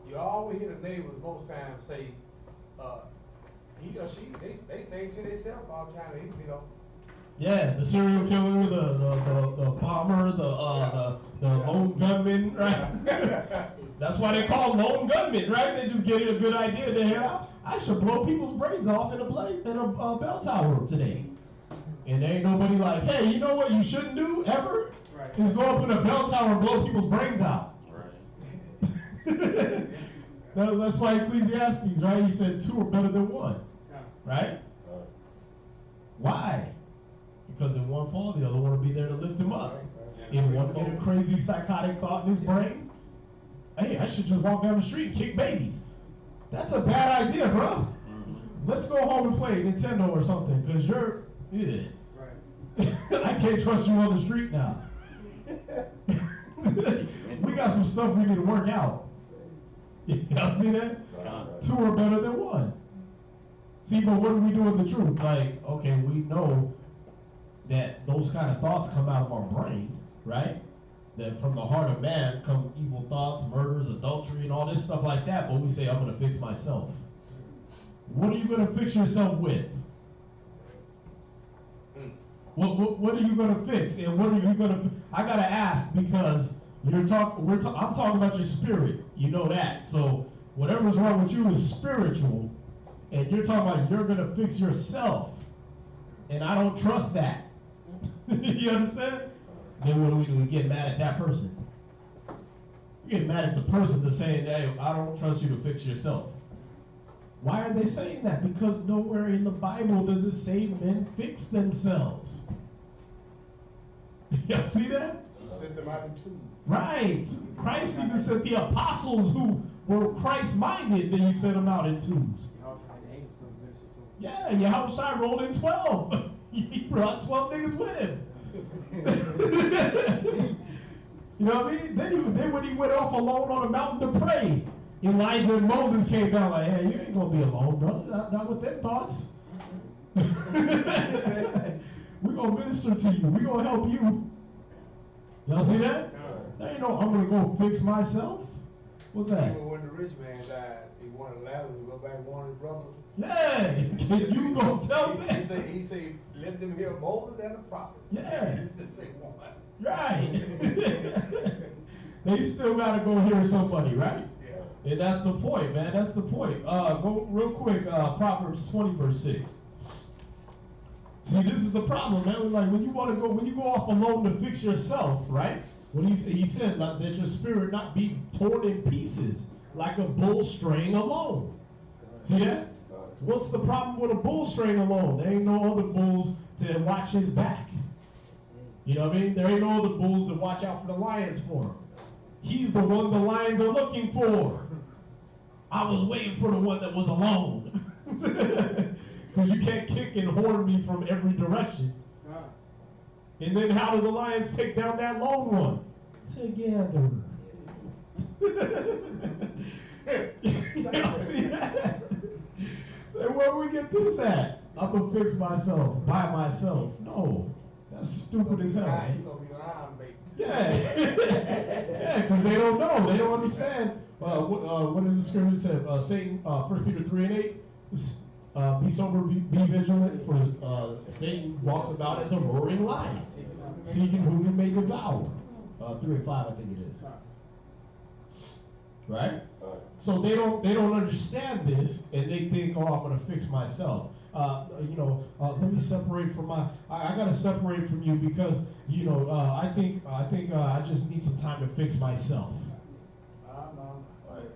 you always hear the neighbors most times say, he or she, they stay to themselves all the time. You know. Yeah, the serial killer, the bomber, the lone gunman, right? That's why they call lone gunmen, right? They just get a good idea. I should blow people's brains off in a bell tower today. And there ain't nobody like, hey, you know what you shouldn't do ever? Right. Is go up in a bell tower and blow people's brains out. Right. That's why Ecclesiastes, right? He said 2 are better than 1. Right? Why? Because in one fall, the other one will be there to lift him up. In one get a crazy psychotic thought in his brain, hey, I should just walk down the street and kick babies. That's a bad idea, bro. Let's go home and play Nintendo or something, because you're, yeah. Right. I can't trust you on the street now. We got some stuff we need to work out. Y'all see that? 2 are better than 1. See, but what do we do with the truth? Like, okay, we know that those kind of thoughts come out of our brain, right? That from the heart of man come evil thoughts, murders, adultery, and all this stuff like that. But we say, I'm going to fix myself. What are you going to fix yourself with? What are you going to fix? And what are you going to? I got to ask, because I'm talking about your spirit. You know that. So whatever's wrong with you is spiritual, and you're talking about you're going to fix yourself. And I don't trust that. You understand? Then what do? We get mad at that person. You get mad at the person that's saying, hey, I don't trust you to fix yourself. Why are they saying that? Because nowhere in the Bible does it say men fix themselves. Y'all see that? Sent them out in 2. Right. Christ even sent the apostles who were Christ-minded, then he sent them out in 2s. Yeah, Yahushua rolled in 12. He brought 12 niggas with him. You know what I mean? Then when he went off alone on a mountain to pray, Elijah and Moses came down like, hey, you ain't going to be alone, brother. Not with them thoughts. We're going to minister to you. We're going to help you. Y'all see that? There ain't no, I'm going to go fix myself. What's that? Even when the rich man died, he wanted Lazarus to go back and warn his brothers. Yeah, you gonna tell me? He say, let them hear Moses and the prophets. Yeah. He just say one. Right. They still gotta go hear somebody, right? Yeah. And that's the point, man. That's the point. Go real quick. Proverbs 20, verse 6. See, this is the problem, man. Like when you go off alone to fix yourself, right? What he said, like, that your spirit not be torn in pieces like a bull straying alone. See that? What's the problem with a bull straying alone? There ain't no other bulls to watch his back. You know what I mean? There ain't no other bulls to watch out for the lions for him. He's the one the lions are looking for. I was waiting for the one that was alone. Because you can't kick and horn me from every direction. And then how do the lions take down that lone one? together. Y'all see that? Say, where we get this at? I'm gonna fix myself by myself. No, that's stupid as hell. You gonna be lying, baby. Yeah, yeah, because they don't know. They don't understand. What does the scripture say? Satan, 1 Peter 3:8. Be sober, be vigilant, for Satan walks about as a roaring lion, seeking whom he may devour. 3:5, I think it is. Right? So they don't understand this, and they think, oh, I'm gonna fix myself. Let me separate from I gotta separate from you because I think I just need some time to fix myself.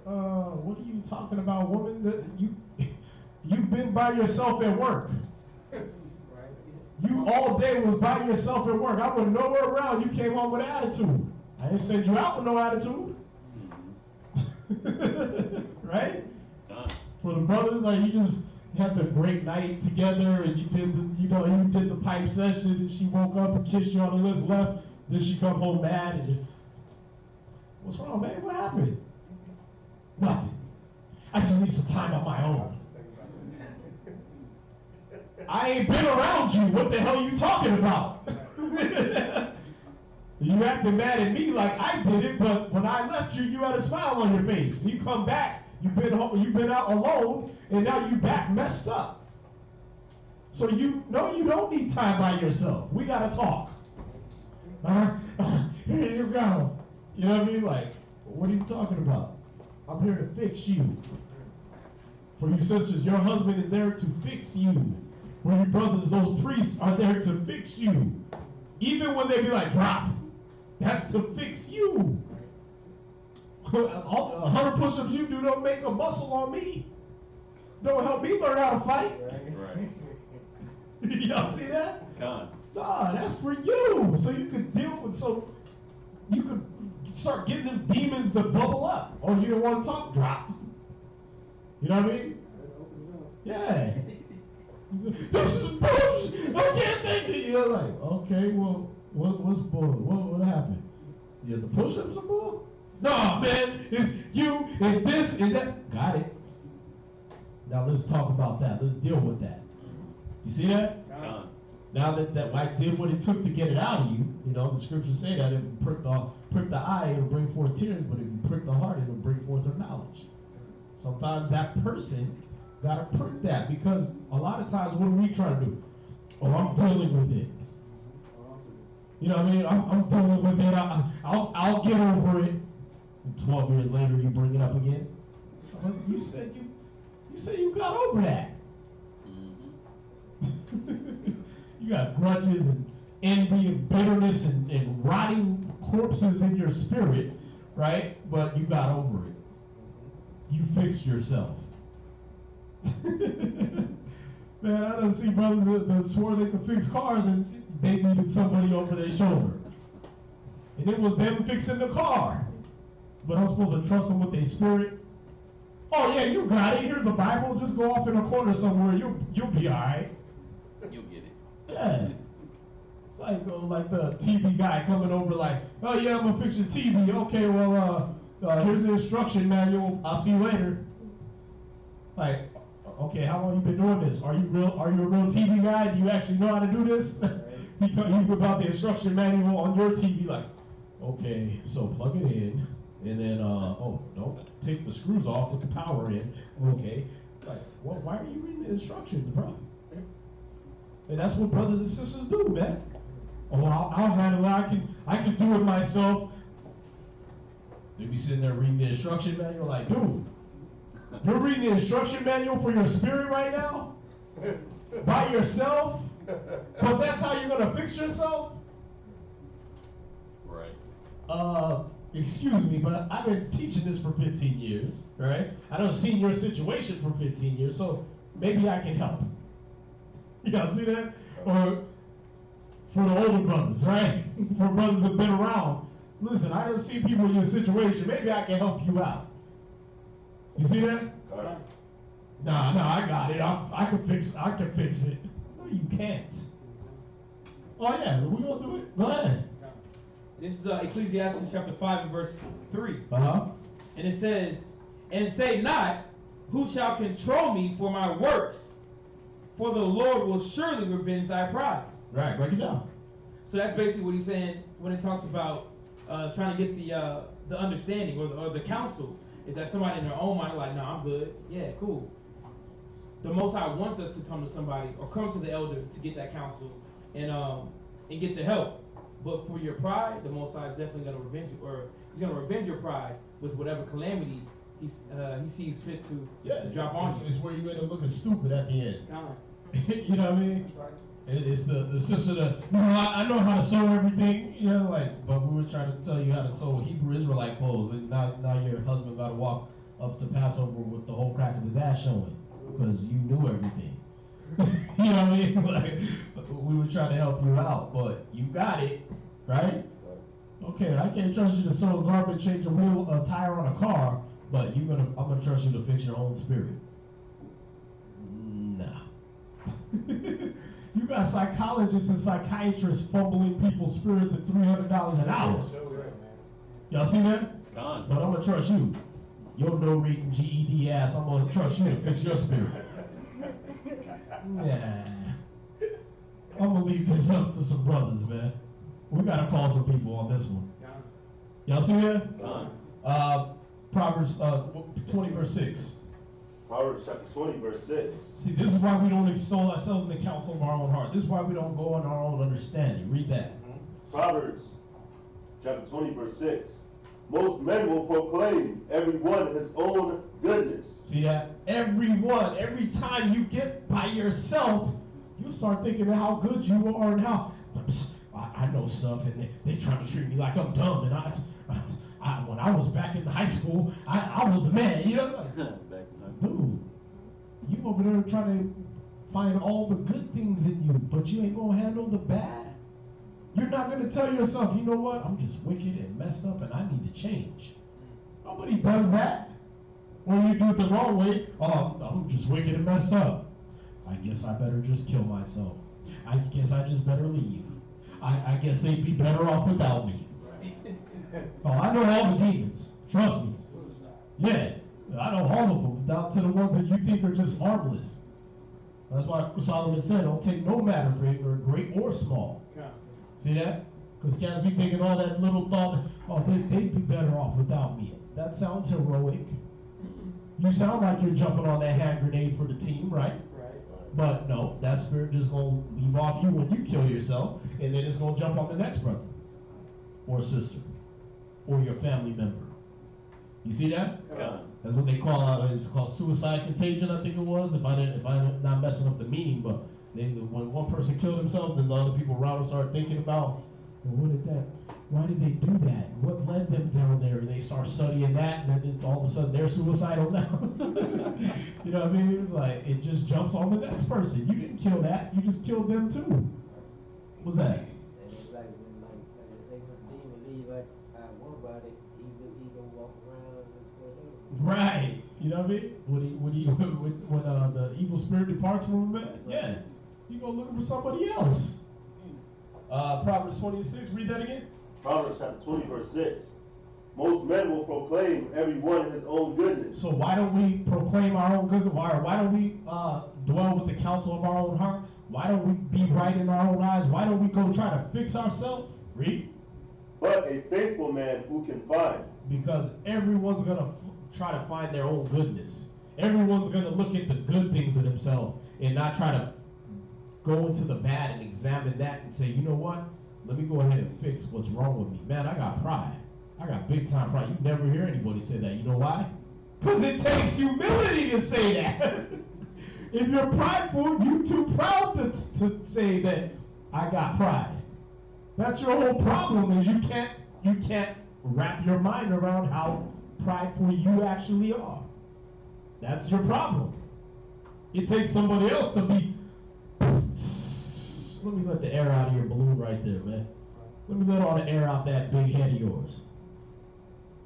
What are you talking about, woman? You've been by yourself at work. You all day was by yourself at work. I went nowhere around. You came home with attitude. I didn't send you out with no attitude. Right? For the brothers, like you just had the great night together, and you did the pipe session, and she woke up and kissed you on the lips, left. Then she come home mad, and what's wrong, babe? What happened? Nothing. I just need some time on my own. I ain't been around you. What the hell are you talking about? You acting mad at me like I did it, but when I left you, you had a smile on your face. You come back, you've been out alone, and now you back messed up. So you don't need time by yourself. We gotta talk. Here you go. You know what I mean? Like, what are you talking about? I'm here to fix you. For you sisters, your husband is there to fix you. For you brothers, those priests are there to fix you. Even when they be like, drop. That's to fix you. 100 push-ups you do don't make a muscle on me. Don't help me learn how to fight. Right. Y'all see that? God. Nah, that's for you. So you could you could start getting them demons to bubble up. Oh, you don't want to talk? Drop. You know what I mean? Yeah. This is bullshit. I can't take it. You're like, okay, well, what's bull? What happened? Yeah, the push-ups are bull? No, man, it's you and this and that. Got it. Now let's talk about that. Let's deal with that. You see that? Now that I did what it took to get it out of you, the scriptures say that if you prick the eye, it'll bring forth tears, but if you prick the heart, it'll bring forth her knowledge. Sometimes that person gotta prick that, because a lot of times what are we trying to do? Oh, I'm dealing with it. You know what I mean? I'm dealing with it. I'll get over it. And 12 years later, you bring it up again. You said you got over that. You got grudges and envy and bitterness and rotting corpses in your spirit, right? But you got over it. You fixed yourself. Man, I done see brothers that swore they could fix cars and they needed somebody over their shoulder. And it was them fixing the car. But I'm supposed to trust them with their spirit. Oh yeah, you got it. Here's a Bible. Just go off in a corner somewhere. You'll be all right. You'll get it. Yeah. It's like the TV guy coming over like, oh yeah, I'm gonna fix your TV. Okay, well, here's the instruction manual. I'll see you later. Like, okay, how long you been doing this? Are you a real TV guy? Do you actually know how to do this? He whip out the instruction manual on your TV like, okay, so plug it in, and then don't take the screws off with the power in. Okay, like, well, why are you reading the instructions, bro? And that's what brothers and sisters do, man. Oh, I'll handle it. I can do it myself. They be sitting there reading the instruction manual like, dude, you're reading the instruction manual for your spirit right now? By yourself? But that's how you're going to fix yourself? Right. Excuse me, but I've been teaching this for 15 years, right? I done seen your situation for 15 years, so maybe I can help. Y'all see that? Or for the older brothers, right? For brothers that have been around. Listen, I done see people in your situation. Maybe I can help you out. You see that? Nah, I got it. I can fix it. No, you can't. Oh yeah, we gonna do it. Go ahead. This is Ecclesiastes chapter 5 and verse 3. And it says, and say not, who shall control me for my works? For the Lord will surely revenge thy pride. Right, break it down. So that's basically what he's saying when it talks about trying to get the understanding or the counsel. Is that somebody in their own mind like, no, I'm good. Yeah, cool. The Most High wants us to come to somebody or come to the elder to get that counsel and get the help. But for your pride, the Most High is definitely going to revenge you, or he's going to revenge your pride with whatever calamity he sees fit to drop on you. It's where you're going to look stupid at the end. God. You know what I mean? That's right. It's the sister that, I know how to sew everything, but we were trying to tell you how to sew Hebrew Israelite clothes, and now your husband got to walk up to Passover with the whole crack of his ass showing, because you knew everything. You know what I mean? Like, we were trying to help you out, but you got it, right? Okay, I can't trust you to sew a garment, change a tire on a car, but I'm gonna trust you to fix your own spirit. Nah. You got psychologists and psychiatrists fumbling people's spirits at $300 an hour. Y'all see that? Gone. But I'm gonna trust you. Your no reading GED ass, I'm gonna trust you to fix your spirit. Nah. I'm gonna leave this up to some brothers, man. We gotta call some people on this one. Y'all see that? Gone. Proverbs 20 verse 6. Proverbs chapter 20, verse 6. See, this is why we don't extol ourselves in the counsel of our own heart. This is why we don't go on our own understanding. Read that. Proverbs chapter 20, verse 6. Most men will proclaim every one his own goodness. See that? Everyone, every time you get by yourself, you start thinking of how good you are and how I know stuff, and they trying to treat me like I'm dumb. And I when I was back in high school, I was the man. You know, dude, you over there trying to find all the good things in you, but you ain't gonna handle the bad. You're not gonna tell yourself, you know what? I'm just wicked and messed up, and I need to change. Nobody does that. When you do it the wrong way, I'm just wicked and messed up. I guess I better just kill myself. I guess I just better leave. I guess they'd be better off without me. Oh, I know all the demons. Trust me. Yeah, I know all of them, down to the ones that you think are just harmless. That's why Solomon said, don't take no matter for ignorant, great or small. See that? Because cats be thinking all that little thought, they'd be better off without me. That sounds heroic. You sound like you're jumping on that hand grenade for the team, right? But no, that spirit just gonna leave off you when you kill yourself, and then it's gonna jump on the next brother, or sister, or your family member. You see that? That's what they call it's called suicide contagion, I think it was. If I'm not messing up the meaning, but when one person killed himself, then the other people around him started thinking about, well, why did they do that? What led them down there? And they start studying that, and then all of a sudden they're suicidal now. You know what I mean? It's like it just jumps on the next person. You didn't kill that. You just killed them too. What's that? And it's like when they say when the demon leave out one body, he gonna walk around and look for them. Right. You know what I mean? When the evil spirit departs from a man, yeah, you go looking for somebody else. Proverbs 26. Read that again. Proverbs chapter 20, verse 6. Most men will proclaim every one his own goodness. So why don't we proclaim our own goodness? Why don't we dwell with the counsel of our own heart? Why don't we be right in our own eyes? Why don't we go try to fix ourselves? Read. But a faithful man who can find. Because everyone's going to try to find their own goodness. Everyone's going to look at the good things of themselves and not try to go into the bad and examine that and say, you know what? Let me go ahead and fix what's wrong with me. Man, I got pride. I got big time pride. You never hear anybody say that. You know why? Because it takes humility to say that. If you're prideful, you're too proud to say that I got pride. That's your whole problem, is you can't wrap your mind around how prideful you actually are. That's your problem. It takes somebody else to be. Let me let the air out of your balloon right there, man. Let me let all the air out that big head of yours.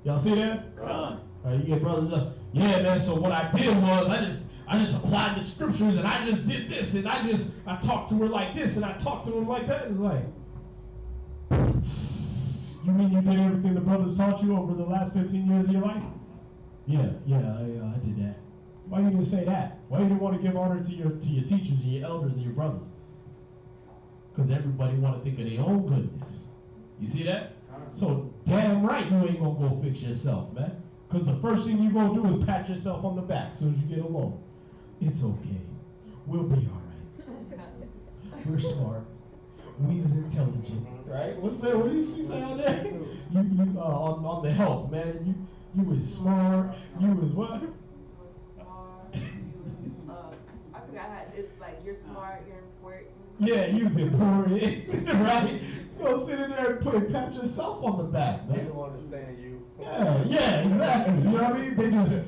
Y'all see that? You get brothers up. Yeah, man. So what I did was I just applied the scriptures, and I just did this, and I talked to her like this, and I talked to him like that. It's like, You mean you did everything the brothers taught you over the last 15 years of your life? Yeah, I did that. Why you didn't say that? Why you didn't want to give honor to your teachers and your elders and your brothers? Because everybody want to think of their own goodness. You see that? So damn right you ain't gonna go fix yourself, man. Because the first thing you gonna do is pat yourself on the back as soon as you get alone. It's okay. We'll be all right. We're smart. We's intelligent, right? What's that? What did she say on there? You on the health, man. You was smart. You was what? You was smart. I forgot how it's like you're smart. You're important. Yeah, you was important, right? You gonna sit in there and pat yourself on the back, They man. don't understand you. Yeah, exactly. You know what I mean? They just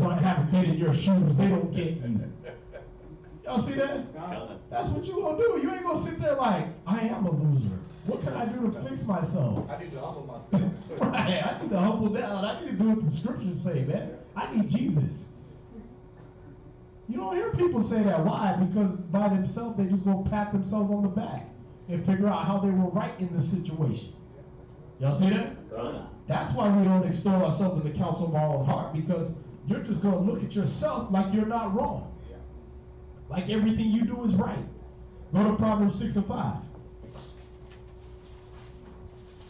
haven't been in your shoes. They don't get you. Y'all see that? That's what you gonna do. You ain't gonna sit there like, I am a loser. What can I do to fix myself? I need to humble myself. Right. I need to humble down. I need to do what the scriptures say, man. I need Jesus. You don't hear people say that. Why? Because by themselves, they just go pat themselves on the back and figure out how they were right in the situation. Y'all see that? That's why we don't extol ourselves in the counsel of our own heart, because you're just going to look at yourself like you're not wrong. Like everything you do is right. Go to Proverbs 6 and 5.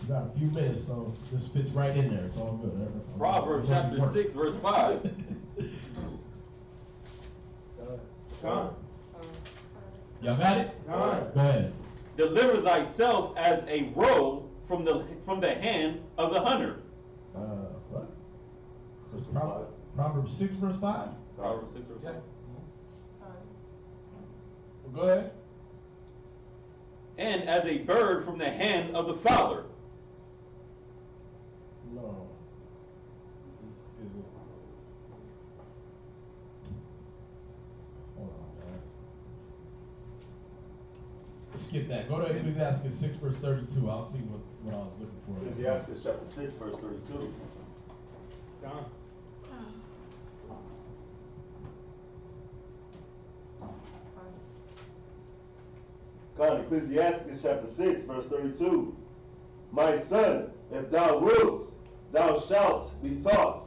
You got a few minutes, so this fits right in there. It's all good. Proverbs chapter 6, verse 5. Y'all got it? Go ahead. Deliver thyself as a roe from the hand of the hunter. What? So Proverbs 6 verse 5? Proverbs 6, verse 5. Go ahead. And as a bird from the hand of the fowler. No. Is it? Hold on, man. Skip that. Go to Ecclesiastes 6 verse 32. I'll see what I was looking for. Ecclesiastes chapter 6, verse 32. God, Ecclesiastes chapter 6, verse 32. My son, if thou wilt, thou shalt be taught.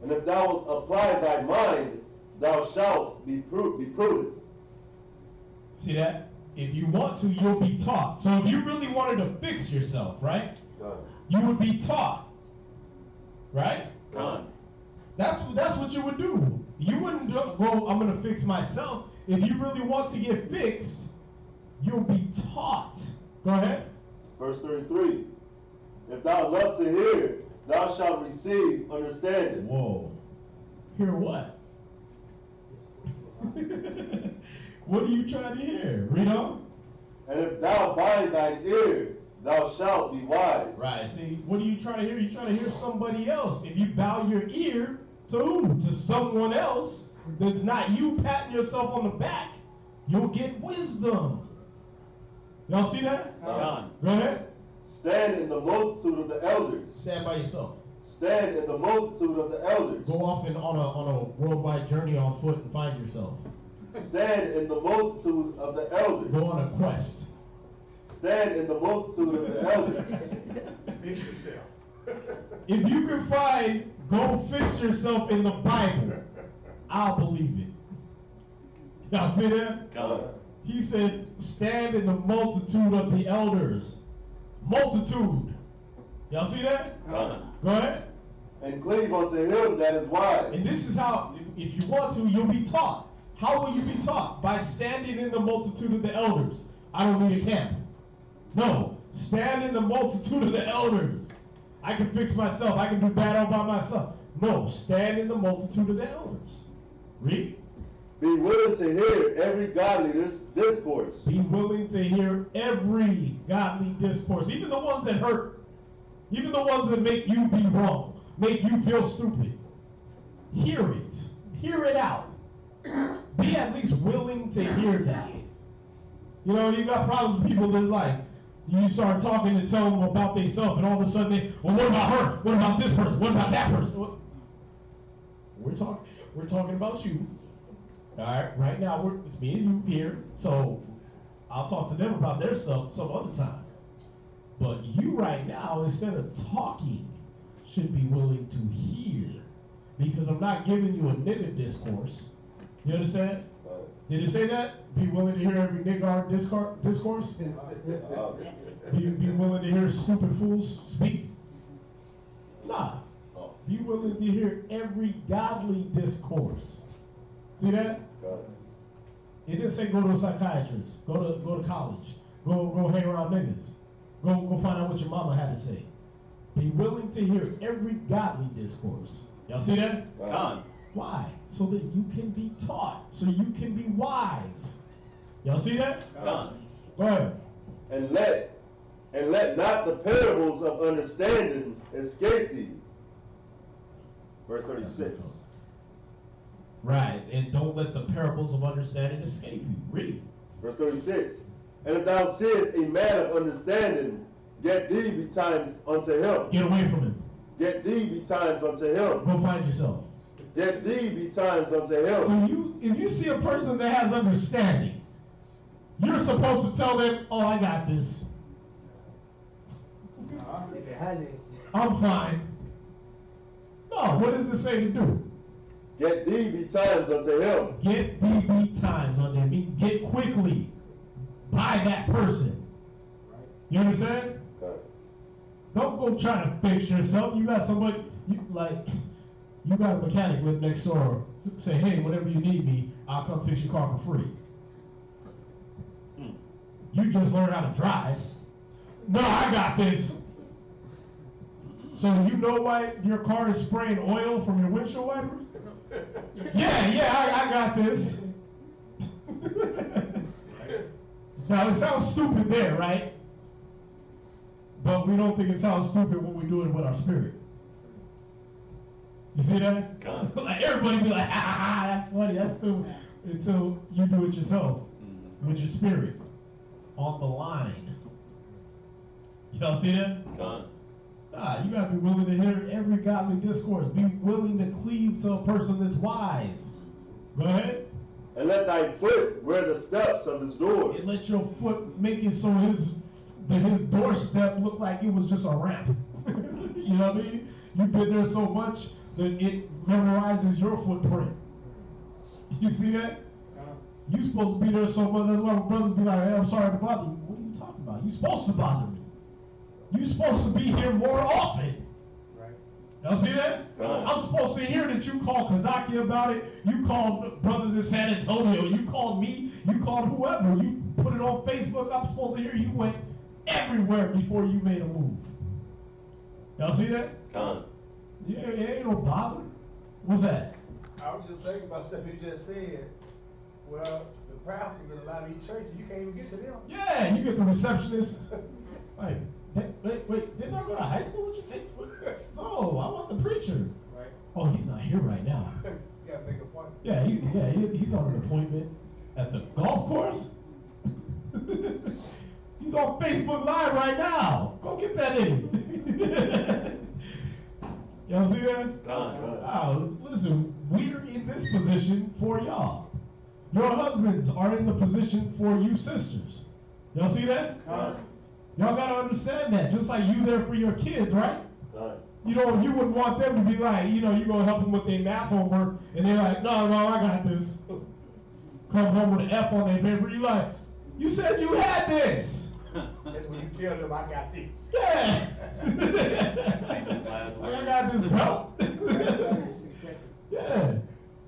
And if thou wilt apply thy mind, thou shalt be prudent. See that? If you want to, you'll be taught. So if you really wanted to fix yourself, right? God. You would be taught. Right? God. That's what you would do. You wouldn't go, I'm going to fix myself. If you really want to get fixed, you'll be taught. Go ahead. Verse 33. If thou love to hear, thou shalt receive understanding. Whoa. Hear what? What are you trying to hear? Read on. And if thou bind thine ear, thou shalt be wise. Right. See, what are you trying to hear? You're trying to hear somebody else. If you bow your ear to who? To someone else that's not you patting yourself on the back, you'll get wisdom. Y'all see that? God. Go ahead. Stand in the multitude of the elders. Stand by yourself. Stand in the multitude of the elders. Go off on a worldwide journey on foot and find yourself. Stand in the multitude of the elders. Go on a quest. Stand in the multitude of the elders. Fix yourself. If you can find, go fix yourself in the Bible, I'll believe it. Y'all see that? God. He said, stand in the multitude of the elders. Multitude. Y'all see that? God. Go ahead. And cleave unto him that is wise. And this is how, if you want to, you'll be taught. How will you be taught? By standing in the multitude of the elders. I don't need a camp. No. Stand in the multitude of the elders. I can fix myself. I can do bad all by myself. No. Stand in the multitude of the elders. Read. Be willing to hear every godly discourse. Be willing to hear every godly discourse, even the ones that hurt, even the ones that make you be wrong, make you feel stupid. Hear it. Hear it out. Be at least willing to hear that. You know, you got problems with people that like, you start talking and tell them about themselves, and all of a sudden they, well, what about her? What about this person? What about that person? What? We're talking about you. All right, right now it's me and you here, so I'll talk to them about their stuff some other time. But you right now, instead of talking, should be willing to hear. Because I'm not giving you a nigga discourse. You understand? Did it say that? Be willing to hear every nigga discourse? Be willing to hear stupid fools speak? Nah. Be willing to hear every godly discourse. See that? It didn't say go to a psychiatrist. Go to college. Go hang around niggas. Go find out what your mama had to say. Be willing to hear every godly discourse. Y'all see that? God. Why? So that you can be taught. So you can be wise. Y'all see that? God. Go ahead. And let not the parables of understanding escape thee. Verse 36. Right. And don't let the parables of understanding escape you. Read. Verse 36. And if thou seest a man of understanding, get thee betimes unto him. Get away from him. Get thee betimes unto him. Go find yourself. Get thee betimes unto him. So if you see a person that has understanding, you're supposed to tell them, oh, I got this. I'm fine. No, what does it say to do? Get thee betimes unto him. Get thee betimes unto him. Get quickly by that person. You understand? Okay. Don't go try to fix yourself. You got somebody, you got a mechanic live next door. Say, hey, whenever you need me, I'll come fix your car for free. You just learned how to drive. No, I got this. So you know why your car is spraying oil from your windshield wiper? Yeah, I got this. Now it sounds stupid there, right? But we don't think it sounds stupid when we do it with our spirit. You see that? God. Like everybody be like, ha, that's funny, that's stupid. Until you do it yourself with your spirit on the line. Y'all see that? God. Nah, you gotta be willing to hear every godly discourse. Be willing to cleave to a person that's wise. Go ahead. And let thy foot wear the steps of his door. And let your foot make it so his doorstep looked like it was just a ramp. You know what I mean? You've been there so much that it memorizes your footprint. You see that? You supposed to be there so much. That's why brothers be like, hey, I'm sorry to bother you. What are you talking about? You supposed to bother me. You supposed to be here more often. Right. Y'all see that? I'm supposed to hear that you called Kazaki about it. You called brothers in San Antonio. You called me. You called whoever. You put it on Facebook. I'm supposed to hear you went everywhere before you made a move. Y'all see that? Yeah, it ain't no bother. What's that? I was just thinking about something you just said. Well, the pastors in a lot of these churches, you can't even get to them. Yeah, you get the receptionist. Like, wait, didn't I go to high school with you? No, I want the preacher. Right. Oh, he's not here right now. You gotta make a point. Yeah, he's on an appointment at the golf course. He's on Facebook Live right now. Go get that in. Y'all see that? Oh, listen, we're in this position for y'all. Your husbands are in the position for you sisters. Y'all see that? Y'all gotta understand that. Just like you there for your kids, right? You know, you wouldn't want them to be like, you gonna help them with their math homework, and they're like, no, I got this. Come home with an F on their paper. You like, you said you had this. That's when you tell them I got this. Yeah. I got this belt. Yeah.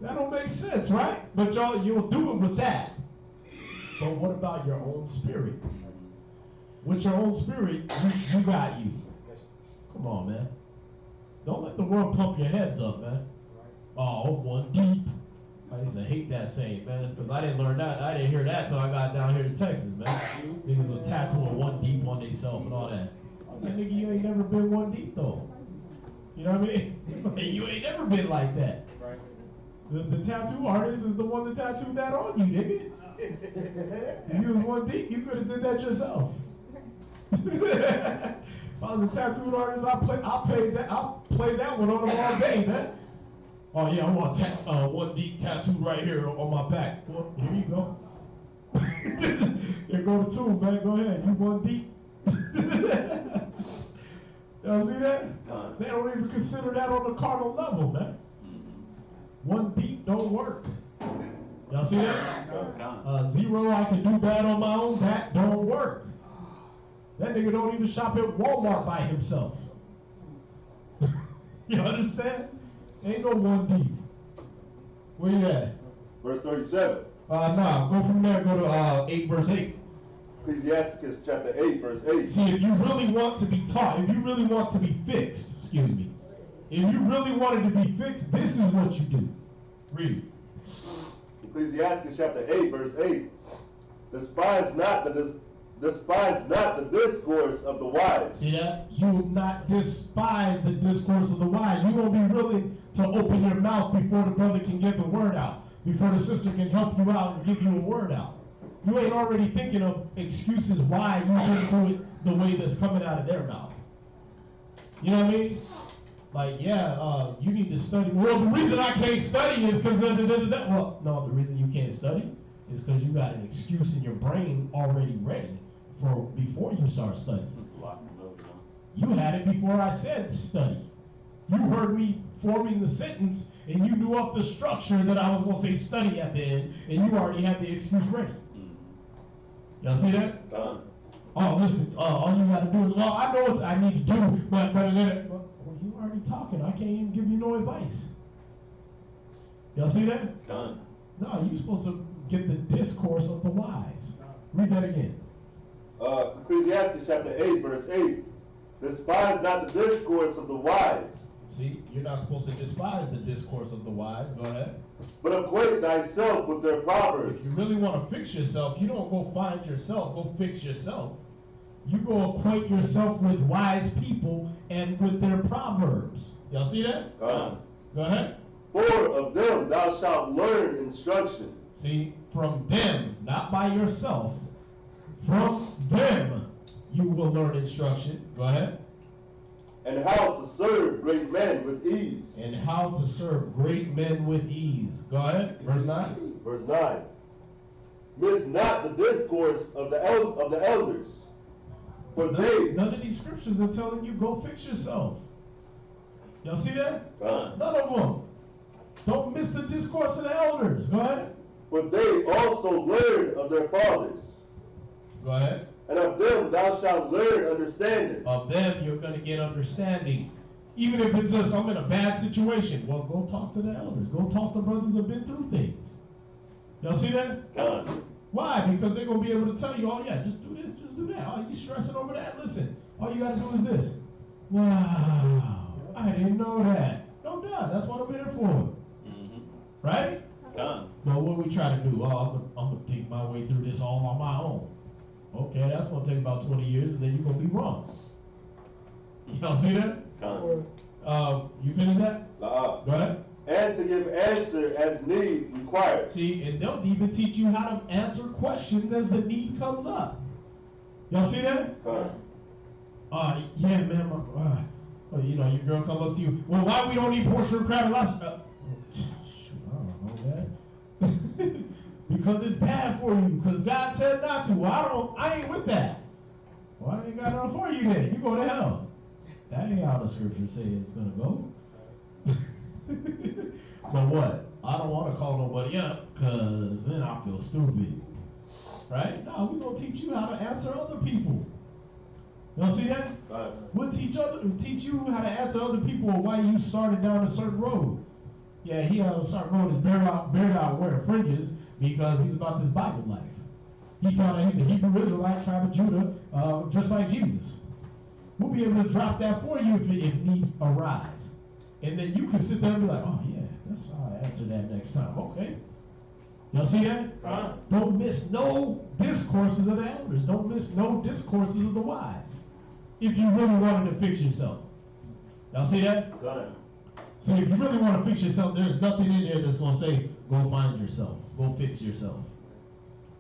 That don't make sense, right? But you'll do it with that. But what about your own spirit? With your own spirit, you got you. Come on, man. Don't let the world pump your heads up, man. Oh, one deep. I used to hate that saying, man, because I didn't learn that. I didn't hear that till I got down here to Texas, man. Niggas was tattooing one deep on themselves and all that. Like, nigga, you ain't never been one deep, though. You know what I mean? You ain't never been like that. Right. The tattoo artist is the one that tattooed that on you, nigga. If you was one deep, you could have did that yourself. If I was a tattooed artist, I'll play that one on them all day, man. Oh yeah, I want one deep tattoo right here on my back. Well, here you go. Here go the two, man. Go ahead. You one deep. Y'all see that? Con. They don't even consider that on the carnal level, man. One beat don't work. Y'all see that? Con. Zero, I can do bad on my own, that don't work. That nigga don't even shop at Walmart by himself. You understand? Ain't no one deep. Where you at? Verse 37. Nah, go from there, go to 8 verse 8. Ecclesiasticus chapter 8, verse 8. See, if you really want to be taught, if you really want to be fixed, excuse me, if you really wanted to be fixed, this is what you do. Read. Ecclesiasticus chapter 8, verse 8. Despise not the discourse of the wise. See that? You will not despise the discourse of the wise. You won't be willing to open your mouth before the brother can get the word out, before the sister can help you out and give you a word out. You ain't already thinking of excuses why you didn't do it the way that's coming out of their mouth. You know what I mean? Like, yeah, you need to study. Well, the reason I can't study is because well, no, the reason you can't study is because you got an excuse in your brain already ready for before you start studying. You had it before I said study. You heard me forming the sentence, and you knew off the structure that I was going to say study at the end, and you already had the excuse ready. Y'all see that? Oh, listen, all you got to do is, well, I know what I need to do, but well, you already talking. I can't even give you no advice. Y'all see that? No, you're supposed to get the discourse of the wise. Read that again. Ecclesiastes chapter 8, verse 8. Despise not the discourse of the wise. See, you're not supposed to despise the discourse of the wise. Go ahead. But acquaint thyself with their proverbs. If you really want to fix yourself, you don't go find yourself, go fix yourself. You go acquaint yourself with wise people and with their proverbs. Y'all see that? Go ahead. For of them thou shalt learn instruction. See, from them, not by yourself, from them you will learn instruction. Go ahead. And how to serve great men with ease. And how to serve great men with ease. Go ahead. Verse 9. Verse 9. Miss not the discourse of the elders. For none of these scriptures are telling you go fix yourself. Y'all see that? None of them. Don't miss the discourse of the elders. Go ahead. For they also learned of their fathers. Go ahead. And of them thou shalt learn understanding. Of them you're going to get understanding. Even if it's just, I'm in a bad situation. Well, go talk to the elders. Go talk to brothers who have been through things. Y'all see that? Why? Because they're going to be able to tell you, oh yeah, just do this, just do that. Oh, you stressing over that? Listen, all you got to do is this. Wow, I didn't know that. No doubt, that's what I'm here for. Right? Well, what we try to do? Oh, I'm going to think my way through this all on my own. Okay, that's going to take about 20 years, and then you're going to be wrong. Y'all see that? You finish that? Go ahead. And to give answer as need requires. See, and they'll even teach you how to answer questions as the need comes up. Y'all see that? Yeah, man. You know, your girl come up to you. Well, why we don't eat pork, shrimp, crab, and lobster? Shoot, I don't know that. Because it's bad for you. Because God said not to. Well, I ain't with that. Well, I ain't got nothing for you then. You go to hell. That ain't how the scriptures say it's gonna go. But what? I don't want to call nobody up because then I feel stupid. Right? No, we're going to teach you how to answer other people. Y'all see that? We'll teach you how to answer other people why you started down a certain road. Yeah, he started growing his beard out wearing fringes because he's about this Bible life. He found out he's a Hebrew Israelite, tribe of Judah, just like Jesus. We'll be able to drop that for you if need arise. And then you can sit there and be like, oh yeah, that's how I answer that next time. Okay. Y'all see that? Don't miss no discourses of the elders. Don't miss no discourses of the wise. If you really wanted to fix yourself. Y'all see that? So if you really want to fix yourself, there's nothing in there that's going to say, go find yourself. Go fix yourself.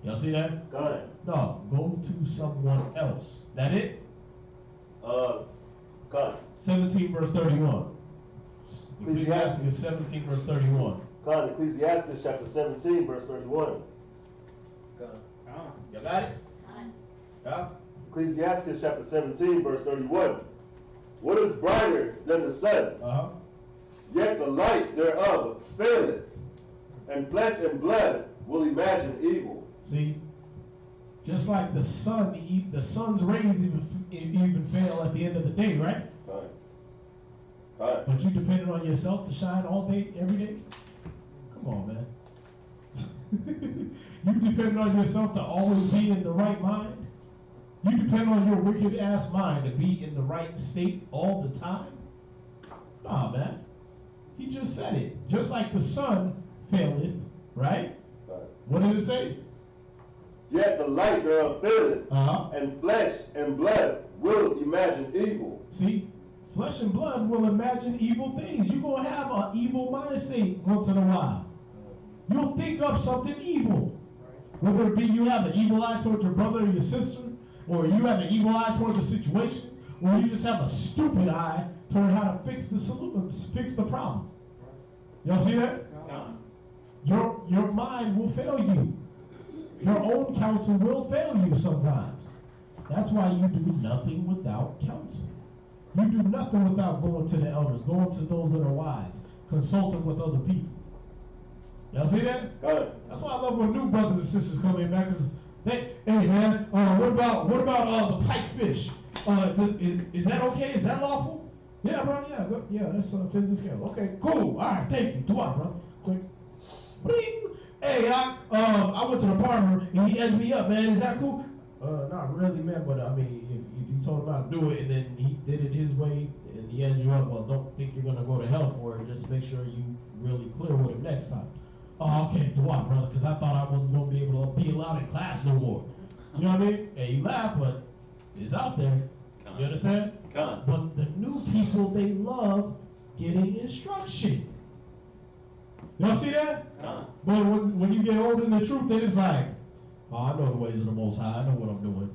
Y'all see that? No, go to someone else. That it? 17 verse 31. Ecclesiastes 17 verse 31. Ecclesiastes chapter 17 verse 31. You got it? Yeah. Ecclesiastes chapter 17, verse 31. What is brighter than the sun? Yet the light thereof faileth, and flesh and blood will imagine evil. See, just like the sun, the sun's rays even fail at the end of the day, right? Right. But you depended on yourself to shine all day, every day? Come on, man. You depend on yourself to always be in the right mind? You depend on your wicked ass mind to be in the right state all the time? Nah, man. He just said it. Just like the sun faileth, right? What did it say? Yet the light thereof faileth, and flesh and blood will imagine evil. See? Flesh and blood will imagine evil things. You're going to have an evil mind state once in a while. You'll think up something evil. Whether it be you have an evil eye towards your brother or your sister, or you have an evil eye towards the situation, or you just have a stupid eye toward how to fix the problem. Y'all see that? Your mind will fail you. Your own counsel will fail you sometimes. That's why you do nothing without counsel. You do nothing without going to the elders, going to those that are wise, consulting with other people. Y'all see that? That's why I love when new brothers and sisters come in, man, because hey man, what about the pike fish? Is that okay? Is that lawful? Yeah, bro, yeah, that's fins and scale. Okay, cool. All right, thank you. Do what, bro? Quick. Bling. Hey, I went to the barber and he edged me up, man. Is that cool? Not really, man, but I mean, if you told him how to do it and then he did it his way and he edged you up, well, don't think you're gonna go to hell for it. Just make sure you really clear with him next time. Oh, okay, do what, brother? Because I thought I wasn't gonna be able to be allowed in class no more. You know what I mean? Hey, you laugh, but it's out there. You understand? But the new people, they love getting instruction. Y'all see that? But when you get old in the truth, then it's like, oh, I know the ways of the Most High. I know what I'm doing.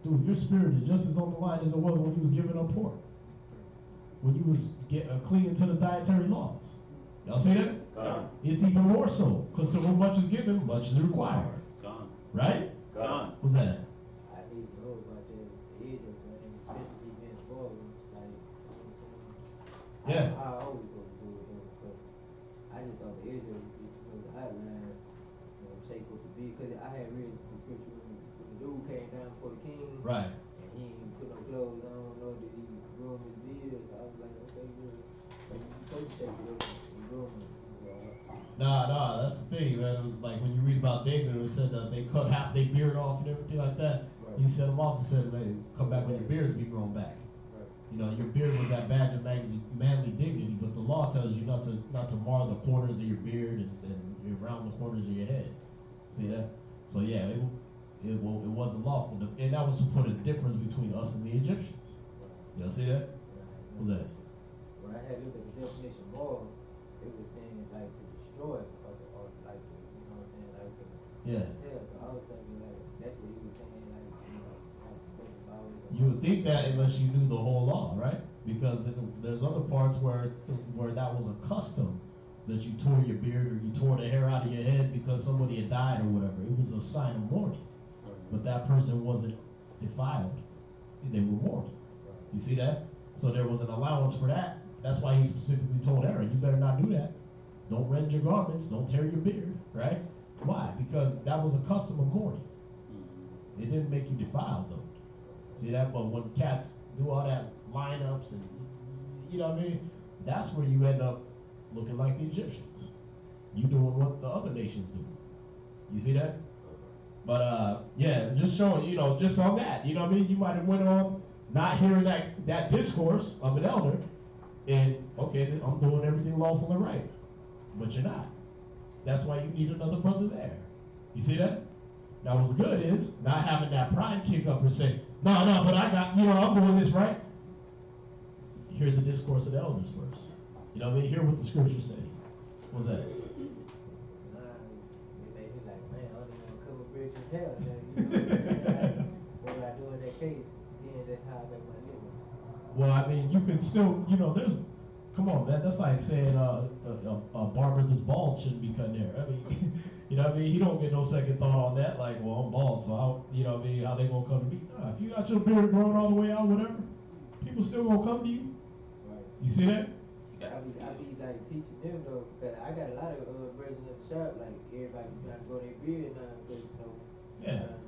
Dude, your spirit is just as on the line as it was when you was giving up pork. When you was clinging to the dietary laws. Y'all see that? It's even more so. Because to whom much is given, much is required. Right? What's that? I need to know about that. The age of thing, especially being involved. Like, you know what I'm saying? Yeah. I always go to do with them because I just thought the age of the outline, shape up the beat. Because I had read the scripture when the dude came down before the king. Right. And he ain't put no clothes on, nor did he groom his beard. So I was like, okay, good. But you supposed to take it up and groom him. Nah, that's the thing, man. Like when you read about David, it said that they cut half their beard off and everything like that. Right. He set them off and said, hey, come back when your beards be grown back. Right. You know, your beard was that badge of manly dignity, but the law tells you not to mar the corners of your beard and around the corners of your head. See that? So yeah, it wasn't lawful, and that was to put a difference between us and the Egyptians. Y'all see that? What's that? When I had looked at the definition more, it was saying like to destroy or like you know what I'm saying, like to tell. So I was thinking like that's what he was saying, like about it. You would think that unless you knew the whole law, right? Because there's other parts where that was a custom, that you tore your beard or you tore the hair out of your head because somebody had died or whatever. It was a sign of mourning. But that person wasn't defiled. They were mourning. You see that? So there was an allowance for that. That's why he specifically told Aaron, you better not do that. Don't rend your garments. Don't tear your beard, right? Why? Because that was a custom of mourning. It didn't make you defiled, though. See that? But when cats do all that lineups and, you know what I mean? That's where you end up looking like the Egyptians. You doing what the other nations do. You see that? But, yeah, just showing, just on that. You know what I mean? You might have went on not hearing that discourse of an elder, and, okay, I'm doing everything lawful and right. But you're not. That's why you need another brother there. You see that? Now, what's good is not having that pride kick up and say, no, but I got, I'm doing this right. Hear the discourse of the elders first. You know what I mean? Hear what the scriptures say. What's that? It made me like, man, I don't even want to cover bridges hell. Like, what do I do in that case? Then that's how I make my living. Well, I mean, you can still, come on, man. That's like saying a barber that's bald shouldn't be cutting hair. I mean, you know what I mean? He don't get no second thought on that. Like, well, I'm bald, so I'll, you know what I mean? How they gonna come to me? Nah, if you got your beard growing all the way out, whatever, people still gonna come to you. Right. You see that? I be like teaching them though, because I got a lot of brethren at the shop, like everybody trying to grow their beard now, because Yeah.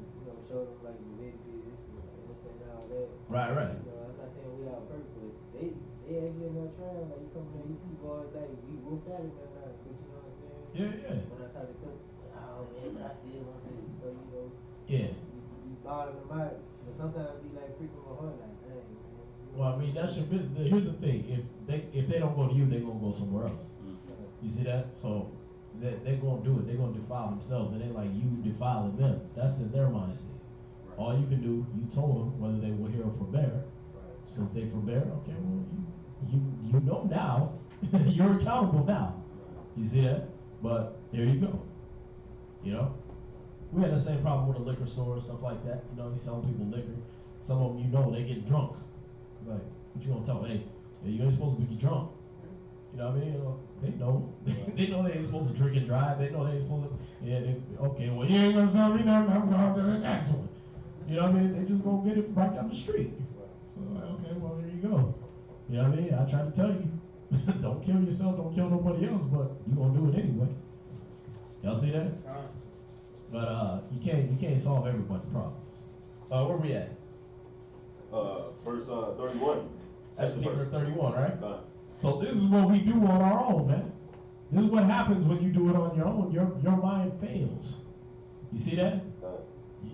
Show them like the way this and all that. Right. I'm not saying we all perfect, but they actually not trying. Like you come there, you see boys like we wolfed out of them now, but you know what I'm saying? Yeah. When I talk to cook, oh man, but I still want this. So Yeah. you balling them out, but sometimes it be like pricking my heart, like dang man. Well, I mean, that's your business. Here's the thing: if they don't go to you, they gonna go somewhere else. You see that? So they gonna do it. They gonna defile themselves. It ain't like you defiling them. That's in their mindset. Right. All you can do, you told them whether they will hear or forbear. Right. Since they forbear, okay, well you know now. You're accountable now. You see that? But there you go. You know, we had the same problem with a liquor store and stuff like that. You know, you selling people liquor. Some of them, you know, they get drunk. It's like, what you gonna tell them? Hey, you ain't supposed to be drunk. You know what I mean? They know. They know they ain't supposed to drink and drive. They know they ain't supposed to. Yeah. Okay. Well, you ain't gonna sell me nothing. I'm going to the next one. You know what I mean? They just gonna get it right down the street. So like, okay, well, there you go. You know what I mean? I try to tell you, don't kill yourself, don't kill nobody else, but you gonna do it anyway. Y'all see that? But you can't solve everybody's problems. Where we at? Verse 31. 17 verse 31, right? So this is what we do on our own, man. This is what happens when you do it on your own. Your mind fails. You see that?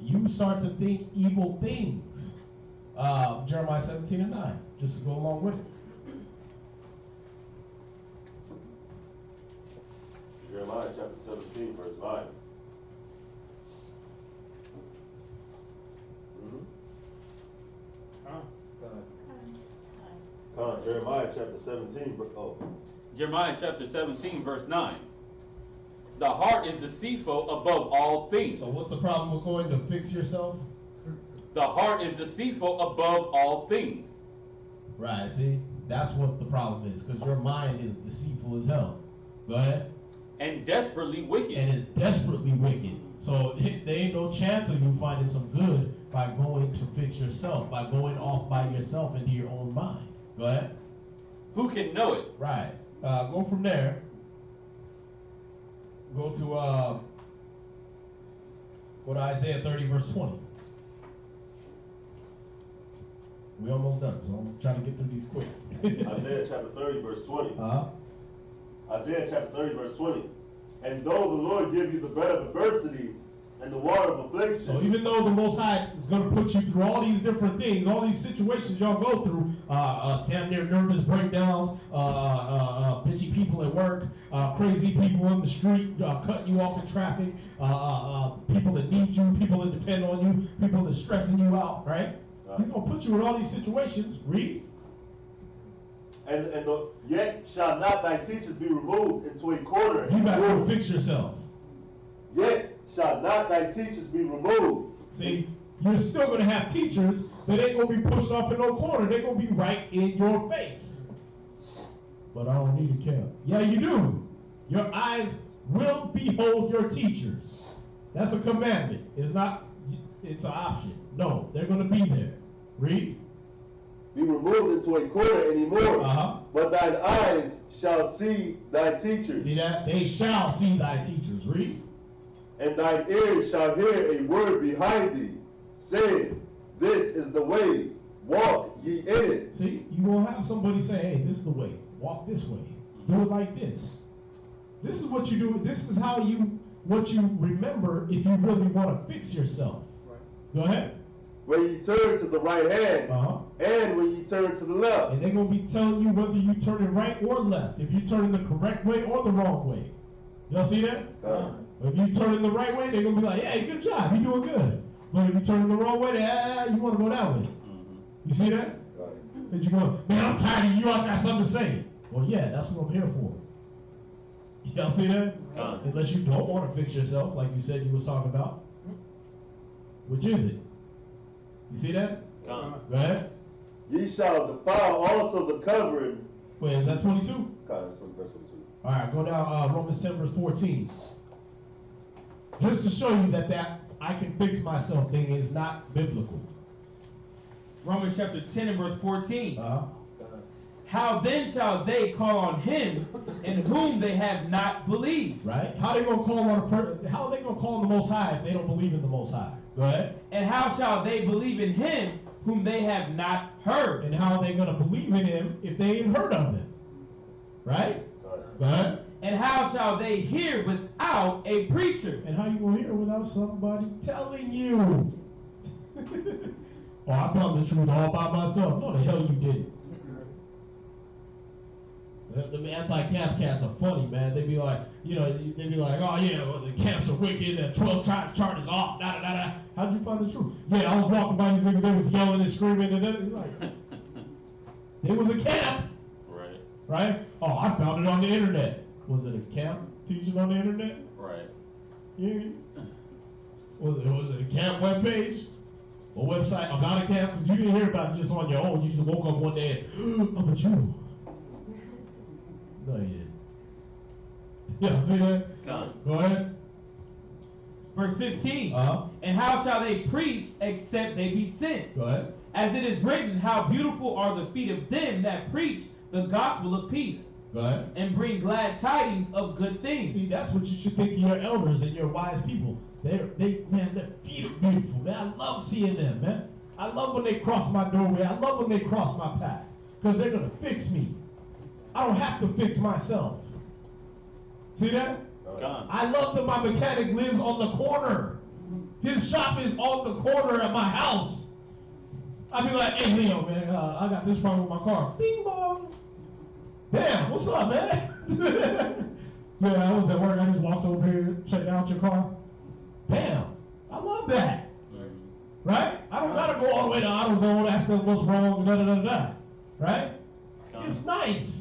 You start to think evil things. Jeremiah 17:9. Just to go along with it. Jeremiah chapter 17, verse 9. Jeremiah chapter 17, Jeremiah chapter 17, verse 9. The heart is deceitful above all things. So what's the problem with going to fix yourself? The heart is deceitful above all things. Right, see? That's what the problem is, because your mind is deceitful as hell. Go ahead. And desperately wicked. And is desperately wicked. So there ain't no chance of you finding some good by going to fix yourself, by going off by yourself into your own mind. Go ahead. Who can know it? Right. Go from there. Go to Isaiah 30, verse 20. We almost done, so I'm trying to get through these quick. Isaiah chapter 30, verse 20. Uh-huh. Isaiah chapter 30, verse 20. And though the Lord give you the bread of adversity and the water of affliction. So even though the Most High is going to put you through all these different things, all these situations y'all go through, damn near nervous breakdowns, bitchy people at work, crazy people in the street, cutting you off in traffic, people that need you, people that depend on you, people that stressing you out, right? He's going to put you in all these situations. Read. Yet shall not thy teachers be removed into a corner. You got to go fix yourself. Yet shall not thy teachers be removed. See, you're still going to have teachers that ain't going to be pushed off in no corner. They're going to be right in your face. But I don't need a cap. Yeah, you do. Your eyes will behold your teachers. That's a commandment. It's not, it's an option. No, they're going to be there. Read. Be removed into a corner anymore. But thine eyes shall see thy teachers. See that? They shall see thy teachers. Read. And thine ears shall hear a word behind thee, saying, this is the way, walk ye in it. See, you will have somebody say, hey, this is the way, walk this way, do it like this. This is what you do. This is how what you remember if you really want to fix yourself. Right. Go ahead. When you turn to the right hand, and when you turn to the left. And they're going to be telling you whether you turn it right or left, if you turn it the correct way or the wrong way. Y'all see that? If you turn it the right way, they're going to be like, hey, good job, you're doing good. But if you turn it the wrong way, you want to go that way. You see that? And you go, man, I'm tired of you, I got something to say. Well, yeah, that's what I'm here for. Y'all see that? Unless you don't want to fix yourself, like you said you was talking about. Which is it? You see that? Go ahead. Ye shall defile also the covering Wait, is that 22? God, that's verse 22. All right, go down Romans 10 verse 14. Just to show you that I can fix myself thing is not biblical. Romans chapter 10 and verse 14. Uh-huh. How then shall they call on him in whom they have not believed? Right? How they gonna call on how are they gonna call on the Most High if they don't believe in the Most High? Go ahead. And how shall they believe in him whom they have not heard? And how are they gonna believe in him if they ain't heard of him? Right? Go ahead. And how shall they hear without a preacher? And how you gonna hear without somebody telling you? Oh, I found the truth all by myself. No, the hell you didn't. The anti-camp cats are funny, man. They be like, they be like, oh yeah, well, the camps are wicked, the 12 tribes chart is off, da da da da. How'd you find the truth? Yeah, I was walking by these niggas, they was yelling and screaming, and then like, it was a camp. Right. Right? Oh, I found it on the internet. Was it a camp teaching on the internet? Right. Yeah. Was it a camp webpage? A website about a camp? Because you didn't hear about it just on your own. You just woke up one day and, I'm a Jew. No, you didn't. Yeah, see that? Go ahead. Verse 15. Uh-huh. And how shall they preach except they be sent? Go ahead. As it is written, how beautiful are the feet of them that preach the gospel of peace. Go ahead. And bring glad tidings of good things. See, that's what you should think of your elders and your wise people. Man, their feet are beautiful, man. I love seeing them, man. I love when they cross my doorway. I love when they cross my path. Because they're going to fix me. I don't have to fix myself. See that? Gone. I love that my mechanic lives on the corner. His shop is on the corner at my house. I'd be like, hey, Leo, man, I got this problem with my car. Bing bong. Damn, what's up, man? Yeah, I was at work. I just walked over here, checked out your car. Damn, I love that. Right? I don't got to go all the way to AutoZone, ask them what's wrong, da da da da. Right? It's nice.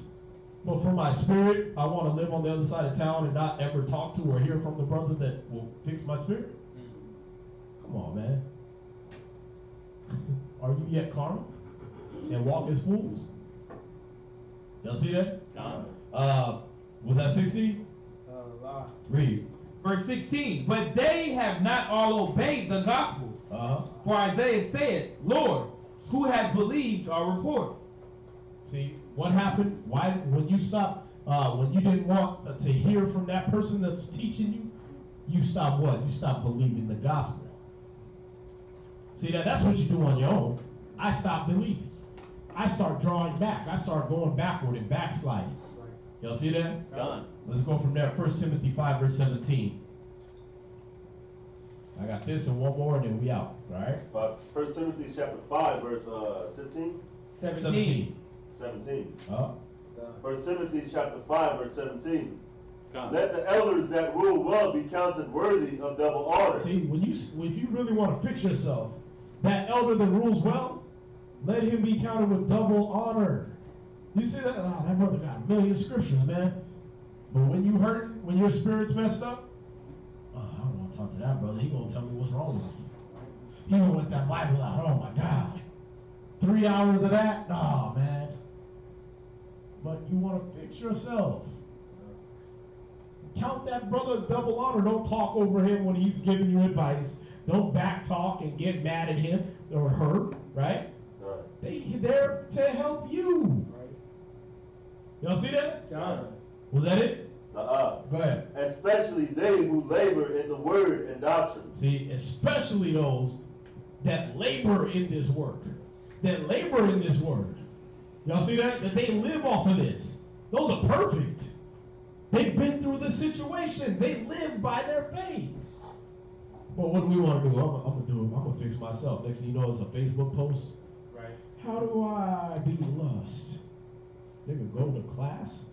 But for my spirit, I want to live on the other side of town and not ever talk to or hear from the brother that will fix my spirit. Come on, man. Are you yet carnal and walk as fools? Y'all see that? Was that 16? Read. Verse 16. But they have not all obeyed the gospel. For Isaiah said, Lord, who hath believed our report? See, what happened? Why, when you stopped, when you didn't want to hear from that person that's teaching you, you stopped what? You stopped believing the gospel. See, that's what you do on your own. I stopped believing. I start drawing back. I start going backward and backsliding. Y'all see that? Gone. Let's go from there. 1 Timothy 5, verse 17. I got this and one more, and then we out. All right? 1 Timothy chapter 5, verse 16? 17. 17. 1 Uh-huh. Timothy chapter 5, verse 17. Gone. Let the elders that rule well be counted worthy of double honor. See, if you really want to fix yourself, that elder that rules well, let him be counted with double honor. You see that? Oh, that brother got a million scriptures, man. But when you hurt, when your spirit's messed up, I don't want to talk to that brother. He gonna tell me what's wrong with you. He gonna let that Bible out. Oh my God. 3 hours of that? Nah, man. But you want to fix yourself. Count that brother double honor. Don't talk over him when he's giving you advice. Don't back talk and get mad at him or her, right? They're there to help you. Y'all see that? Was that it? Go ahead. Especially they who labor in the word and doctrine. See, especially those that labor in this work. That labor in this word. Y'all see that? That they live off of this. Those are perfect. They've been through the situations. They live by their faith. Well, what do we want to do? I'm going to fix myself. Next thing you know, it's a Facebook post. Right. How do I be lust? Nigga, go to class?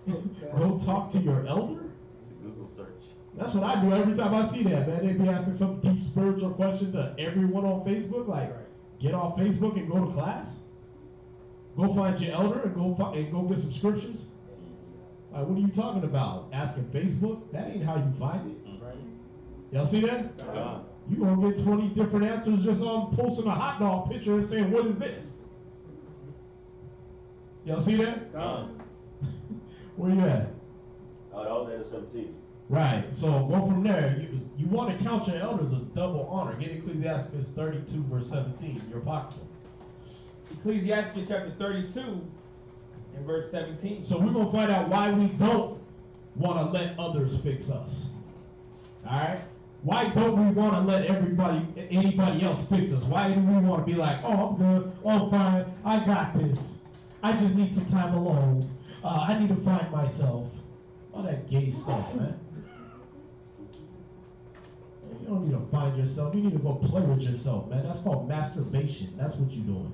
Go talk to your elder? It's a Google search. That's what I do every time I see that, man. They be asking some deep spiritual question to everyone on Facebook, like, get off Facebook and go to class? Go find your elder and go get some scriptures? Like, what are you talking about? Asking Facebook? That ain't how you find it. Y'all see that? You gonna get 20 different answers just on posting a hot dog picture and saying, what is this? Y'all see that? Gone. Where you at? That was the end of 17. Right. So go from there. You want to count your elders a double honor. Get Ecclesiastes 32 verse 17. Your pocket. Ecclesiastes chapter 32 and verse 17. So we're gonna find out why we don't want to let others fix us. All right. Why don't we want to let anybody else fix us? Why do we want to be like, oh, I'm good, oh, I'm fine, I got this. I just need some time alone. I need to find myself. All that gay stuff, man. You don't need to find yourself. You need to go play with yourself, man. That's called masturbation. That's what you're doing.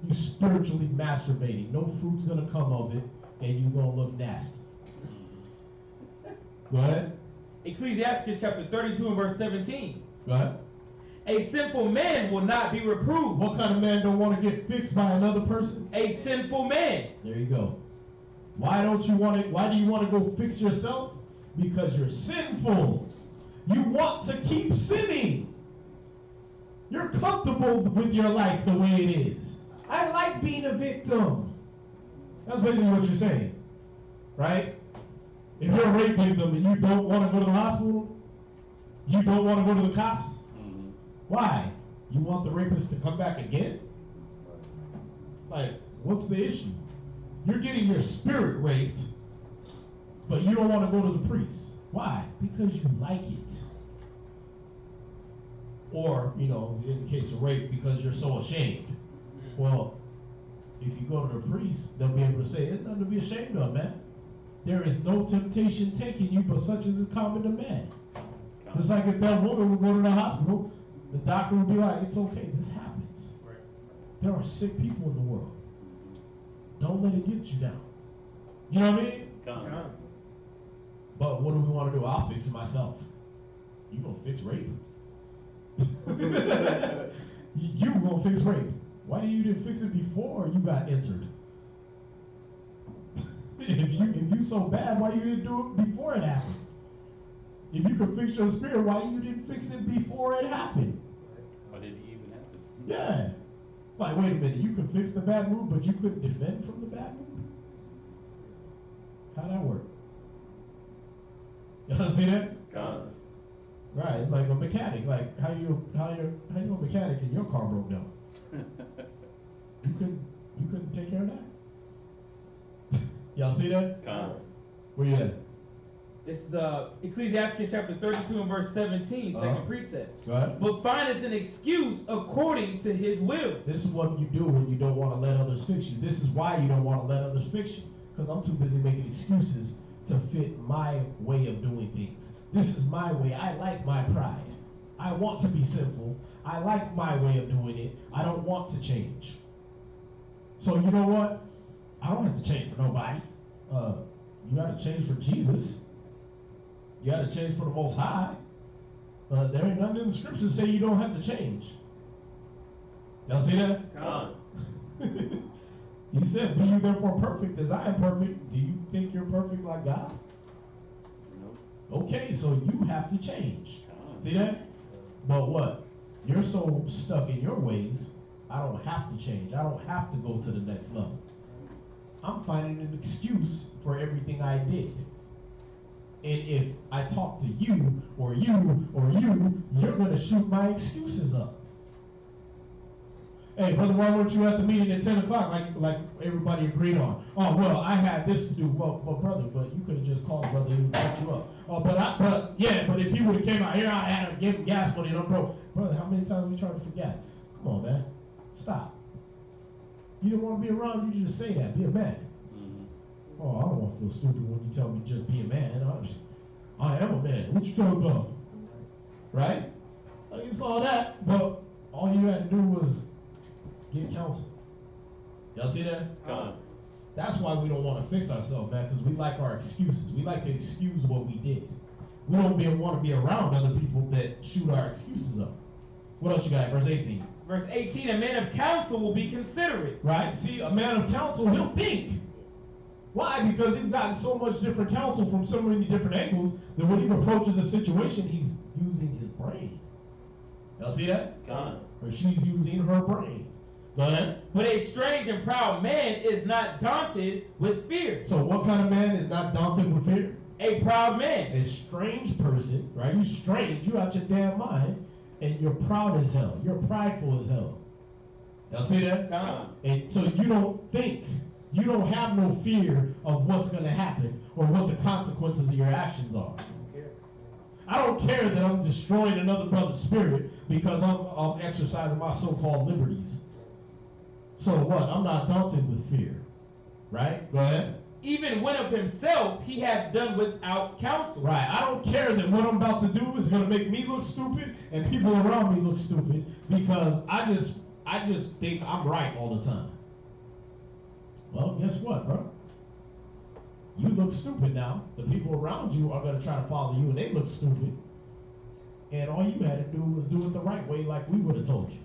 You spiritually masturbating. No fruit's gonna come of it, and you're gonna look nasty. Go ahead. Ecclesiastes chapter 32 and verse 17. Go ahead. A sinful man will not be reproved. What kind of man don't want to get fixed by another person? A sinful man. There you go. Why do you want to go fix yourself? Because you're sinful. You want to keep sinning. You're comfortable with your life the way it is. I like being a victim. That's basically what you're saying, right? If you're a rape victim and you don't want to go to the hospital, you don't want to go to the cops, why? You want the rapist to come back again? Like, what's the issue? You're getting your spirit raped, but you don't want to go to the priest. Why? Because you like it. Or, in case of rape, because you're so ashamed. Well, if you go to the priest, they'll be able to say, it's nothing to be ashamed of, man. There is no temptation taking you, but such as is common to man. Just like if that woman would go to the hospital, the doctor would be like, it's okay, this happens. Right. There are sick people in the world. Don't let it get you down. You know what I mean? Gone. But what do we want to do? I'll fix it myself. You gonna fix rape? You gonna fix rape? Why you didn't fix it before you got entered? if you so bad, why you didn't do it before it happened? If you could fix your spirit, why you didn't fix it before it happened? Or did it even happen? Yeah. Like, wait a minute, you could fix the bad mood, but you couldn't defend from the bad mood? How'd that work? Y'all see that? Gone. Right, it's like a mechanic. Like how you a mechanic and your car broke down. You couldn't take care of that? Y'all see that? Gone. Where you at? This is Ecclesiastes chapter 32 and verse 17, second precept. Go ahead. But findeth an excuse according to his will. This is what you do when you don't want to let others fix you. This is why you don't want to let others fix you. Because I'm too busy making excuses to fit my way of doing things. This is my way. I like my pride. I want to be simple. I like my way of doing it. I don't want to change. So you know what? I don't have to change for nobody. You got to change for Jesus. You got to change for the Most High. There ain't nothing in the scriptures say you don't have to change. Y'all see that? Gone. He said, be you therefore perfect as I am perfect. Do you think you're perfect like God? No. Okay, so you have to change. Gone. See that? But what? You're so stuck in your ways, I don't have to change. I don't have to go to the next level. I'm finding an excuse for everything I did. And if I talk to you, or you, or you're going to shoot my excuses up. Hey, brother, why weren't you at the meeting at 10 o'clock like everybody agreed on? Oh, well, I had this to do. Well, brother, but you could have just called brother, he would pick you up. Oh, but if he would have came out here, I had to give him gas money, and I'm broke. Brother, how many times we trying to forget? Come on, man. Stop. You don't want to be around, you just say that. Be a man. Mm-hmm. Oh, I don't want to feel stupid when you tell me just be a man. I am a man. What you talking about? Right? Like, it's all that, but all you had to do was get counsel. Y'all see that? Gone. That's why we don't want to fix ourselves, man, because we like our excuses. We like to excuse what we did. We don't want to be around other people that shoot our excuses up. What else you got? Verse 18. Verse 18, a man of counsel will be considerate. Right? See, a man of counsel, he'll think. Why? Because he's gotten so much different counsel from so many different angles that when he approaches a situation, he's using his brain. Y'all see that? Gone. Or she's using her brain. Go ahead. But a strange and proud man is not daunted with fear. So what kind of man is not daunted with fear? A proud man. A strange person, right? You strange, you out your damn mind, and you're proud as hell. You're prideful as hell. Y'all see that? And so you don't think, you don't have no fear of what's going to happen or what the consequences of your actions are. I don't care that I'm destroying another brother's spirit because I'm exercising my so-called liberties. So what? I'm not daunted with fear. Right? Go ahead. Even when of himself he hath done without counsel. Right. I don't care that what I'm about to do is going to make me look stupid and people around me look stupid because I just think I'm right all the time. Well, guess what, bro? You look stupid now. The people around you are going to try to follow you and they look stupid. And all you had to do was do it the right way like we would have told you.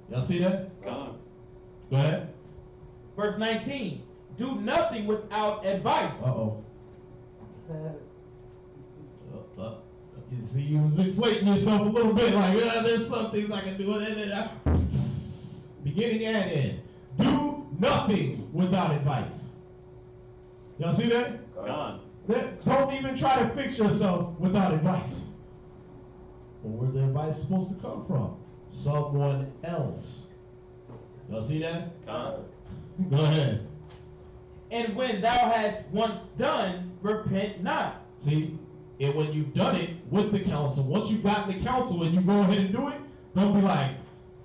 Y'all see that? Go ahead. Verse 19. Do nothing without advice. You see, you was inflating yourself a little bit, like, there's some things I can do. Beginning and end. Do nothing without advice. Y'all see that? Don't even try to fix yourself without advice. Well, where the advice supposed to come from? Someone else. Y'all see that? Go ahead. And when thou hast once done, repent not. See, and when you've done it with the counsel, once you've gotten the counsel and you go ahead and do it, don't be like,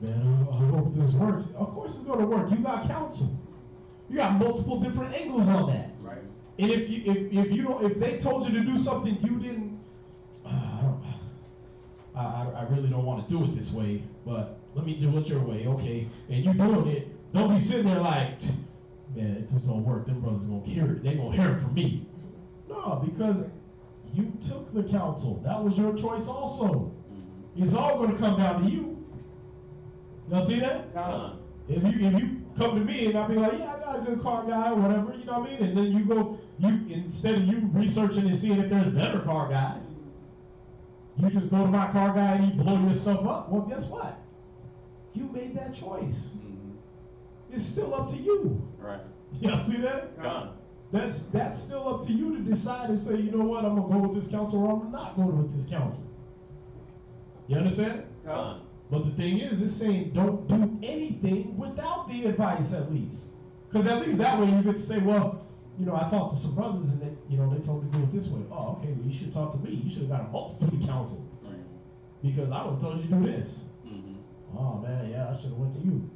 man, I hope this works. Of course it's going to work. You got counsel. You got multiple different angles on that. Right. And if they told you to do something you didn't, I really don't want to do it this way, but let me do it your way, okay? And you doing it, don't be sitting there like, man, it just don't work. Them brothers gonna hear it. They gonna hear it from me. No, because you took the counsel. That was your choice also. It's all gonna come down to you. Y'all see that? If you come to me and I'll be like, yeah, I got a good car guy or whatever, you know what I mean? And then you instead of you researching and seeing if there's better car guys, you just go to my car guy and he blow your stuff up. Well, guess what? You made that choice. It's still up to you. Right. Y'all see that? That's still up to you to decide and say, you know what, I'm gonna go with this counsel or I'm not going with this counsel. You understand? But the thing is, it's saying don't do anything without the advice at least. Because at least that way you get to say, well, you know, I talked to some brothers and they told me to do it this way. Oh, okay, well you should talk to me. You should have got a multitude of counsel. Right. Because I would have told you to do this. Oh man, yeah, I should have went to you.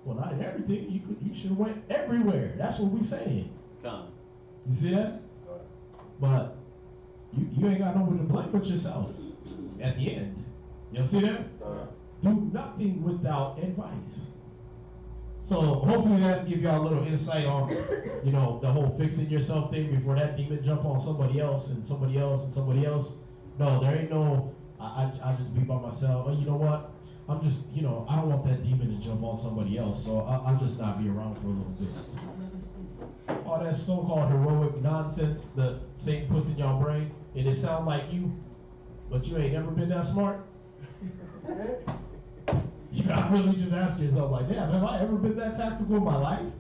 Well, not in everything. You should have went everywhere. That's what we saying. You see that? But you ain't got nobody to blame but yourself at the end. Y'all see that? Do nothing without advice. So hopefully that give y'all a little insight on, you know, the whole fixing yourself thing before that demon jump on somebody else and somebody else and somebody else. No, there ain't no, I just be by myself. Well, you know what? I'm just, you know, I don't want that demon to jump on somebody else, so I'll just not be around for a little bit. All that so-called heroic nonsense that Satan puts in your brain, and it sound like you, but you ain't never been that smart. You gotta really just ask yourself, like, damn, have I ever been that tactical in my life?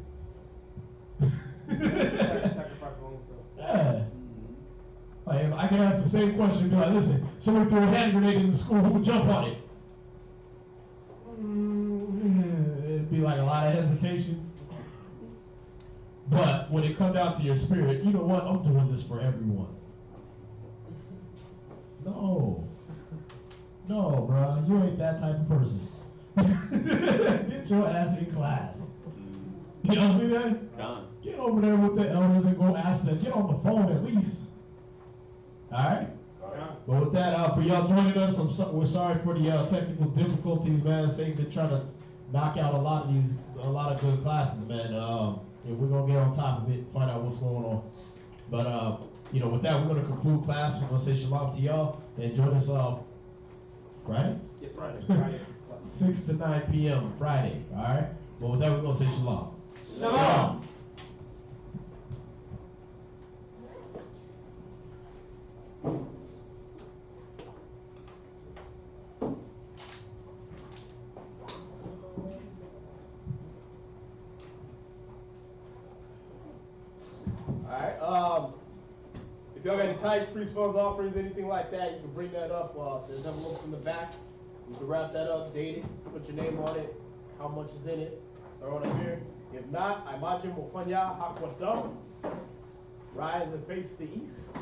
Yeah. Like, I can ask the same question, be like, listen, somebody threw a hand grenade in the school, who would jump on it? It'd be like a lot of hesitation. But when it comes down to your spirit, you know what? I'm doing this for everyone. No, bro, you ain't that type of person. Get your ass in class. Y'all see that? Get over there with the elders and go ask them. Get on the phone at least. All right? But with that, for y'all joining us, we're sorry for the technical difficulties, man. Satan's been trying to knock out a lot of good classes, man. We're gonna get on top of it, find out what's going on. But you know, with that, we're gonna conclude class. We're gonna say shalom to y'all and join us Friday. Yes, Friday. 6 to 9 p.m. Friday. All right. But with that, we're gonna say shalom. Shalom. If y'all got any tithes, priest funds, offerings, anything like that, you can bring that up. There's envelopes in the back. You can wrap that up, date it, put your name on it, how much is in it. Throw it up here. If not, I imagine Mufanya Hakwadam. Rise and face the east.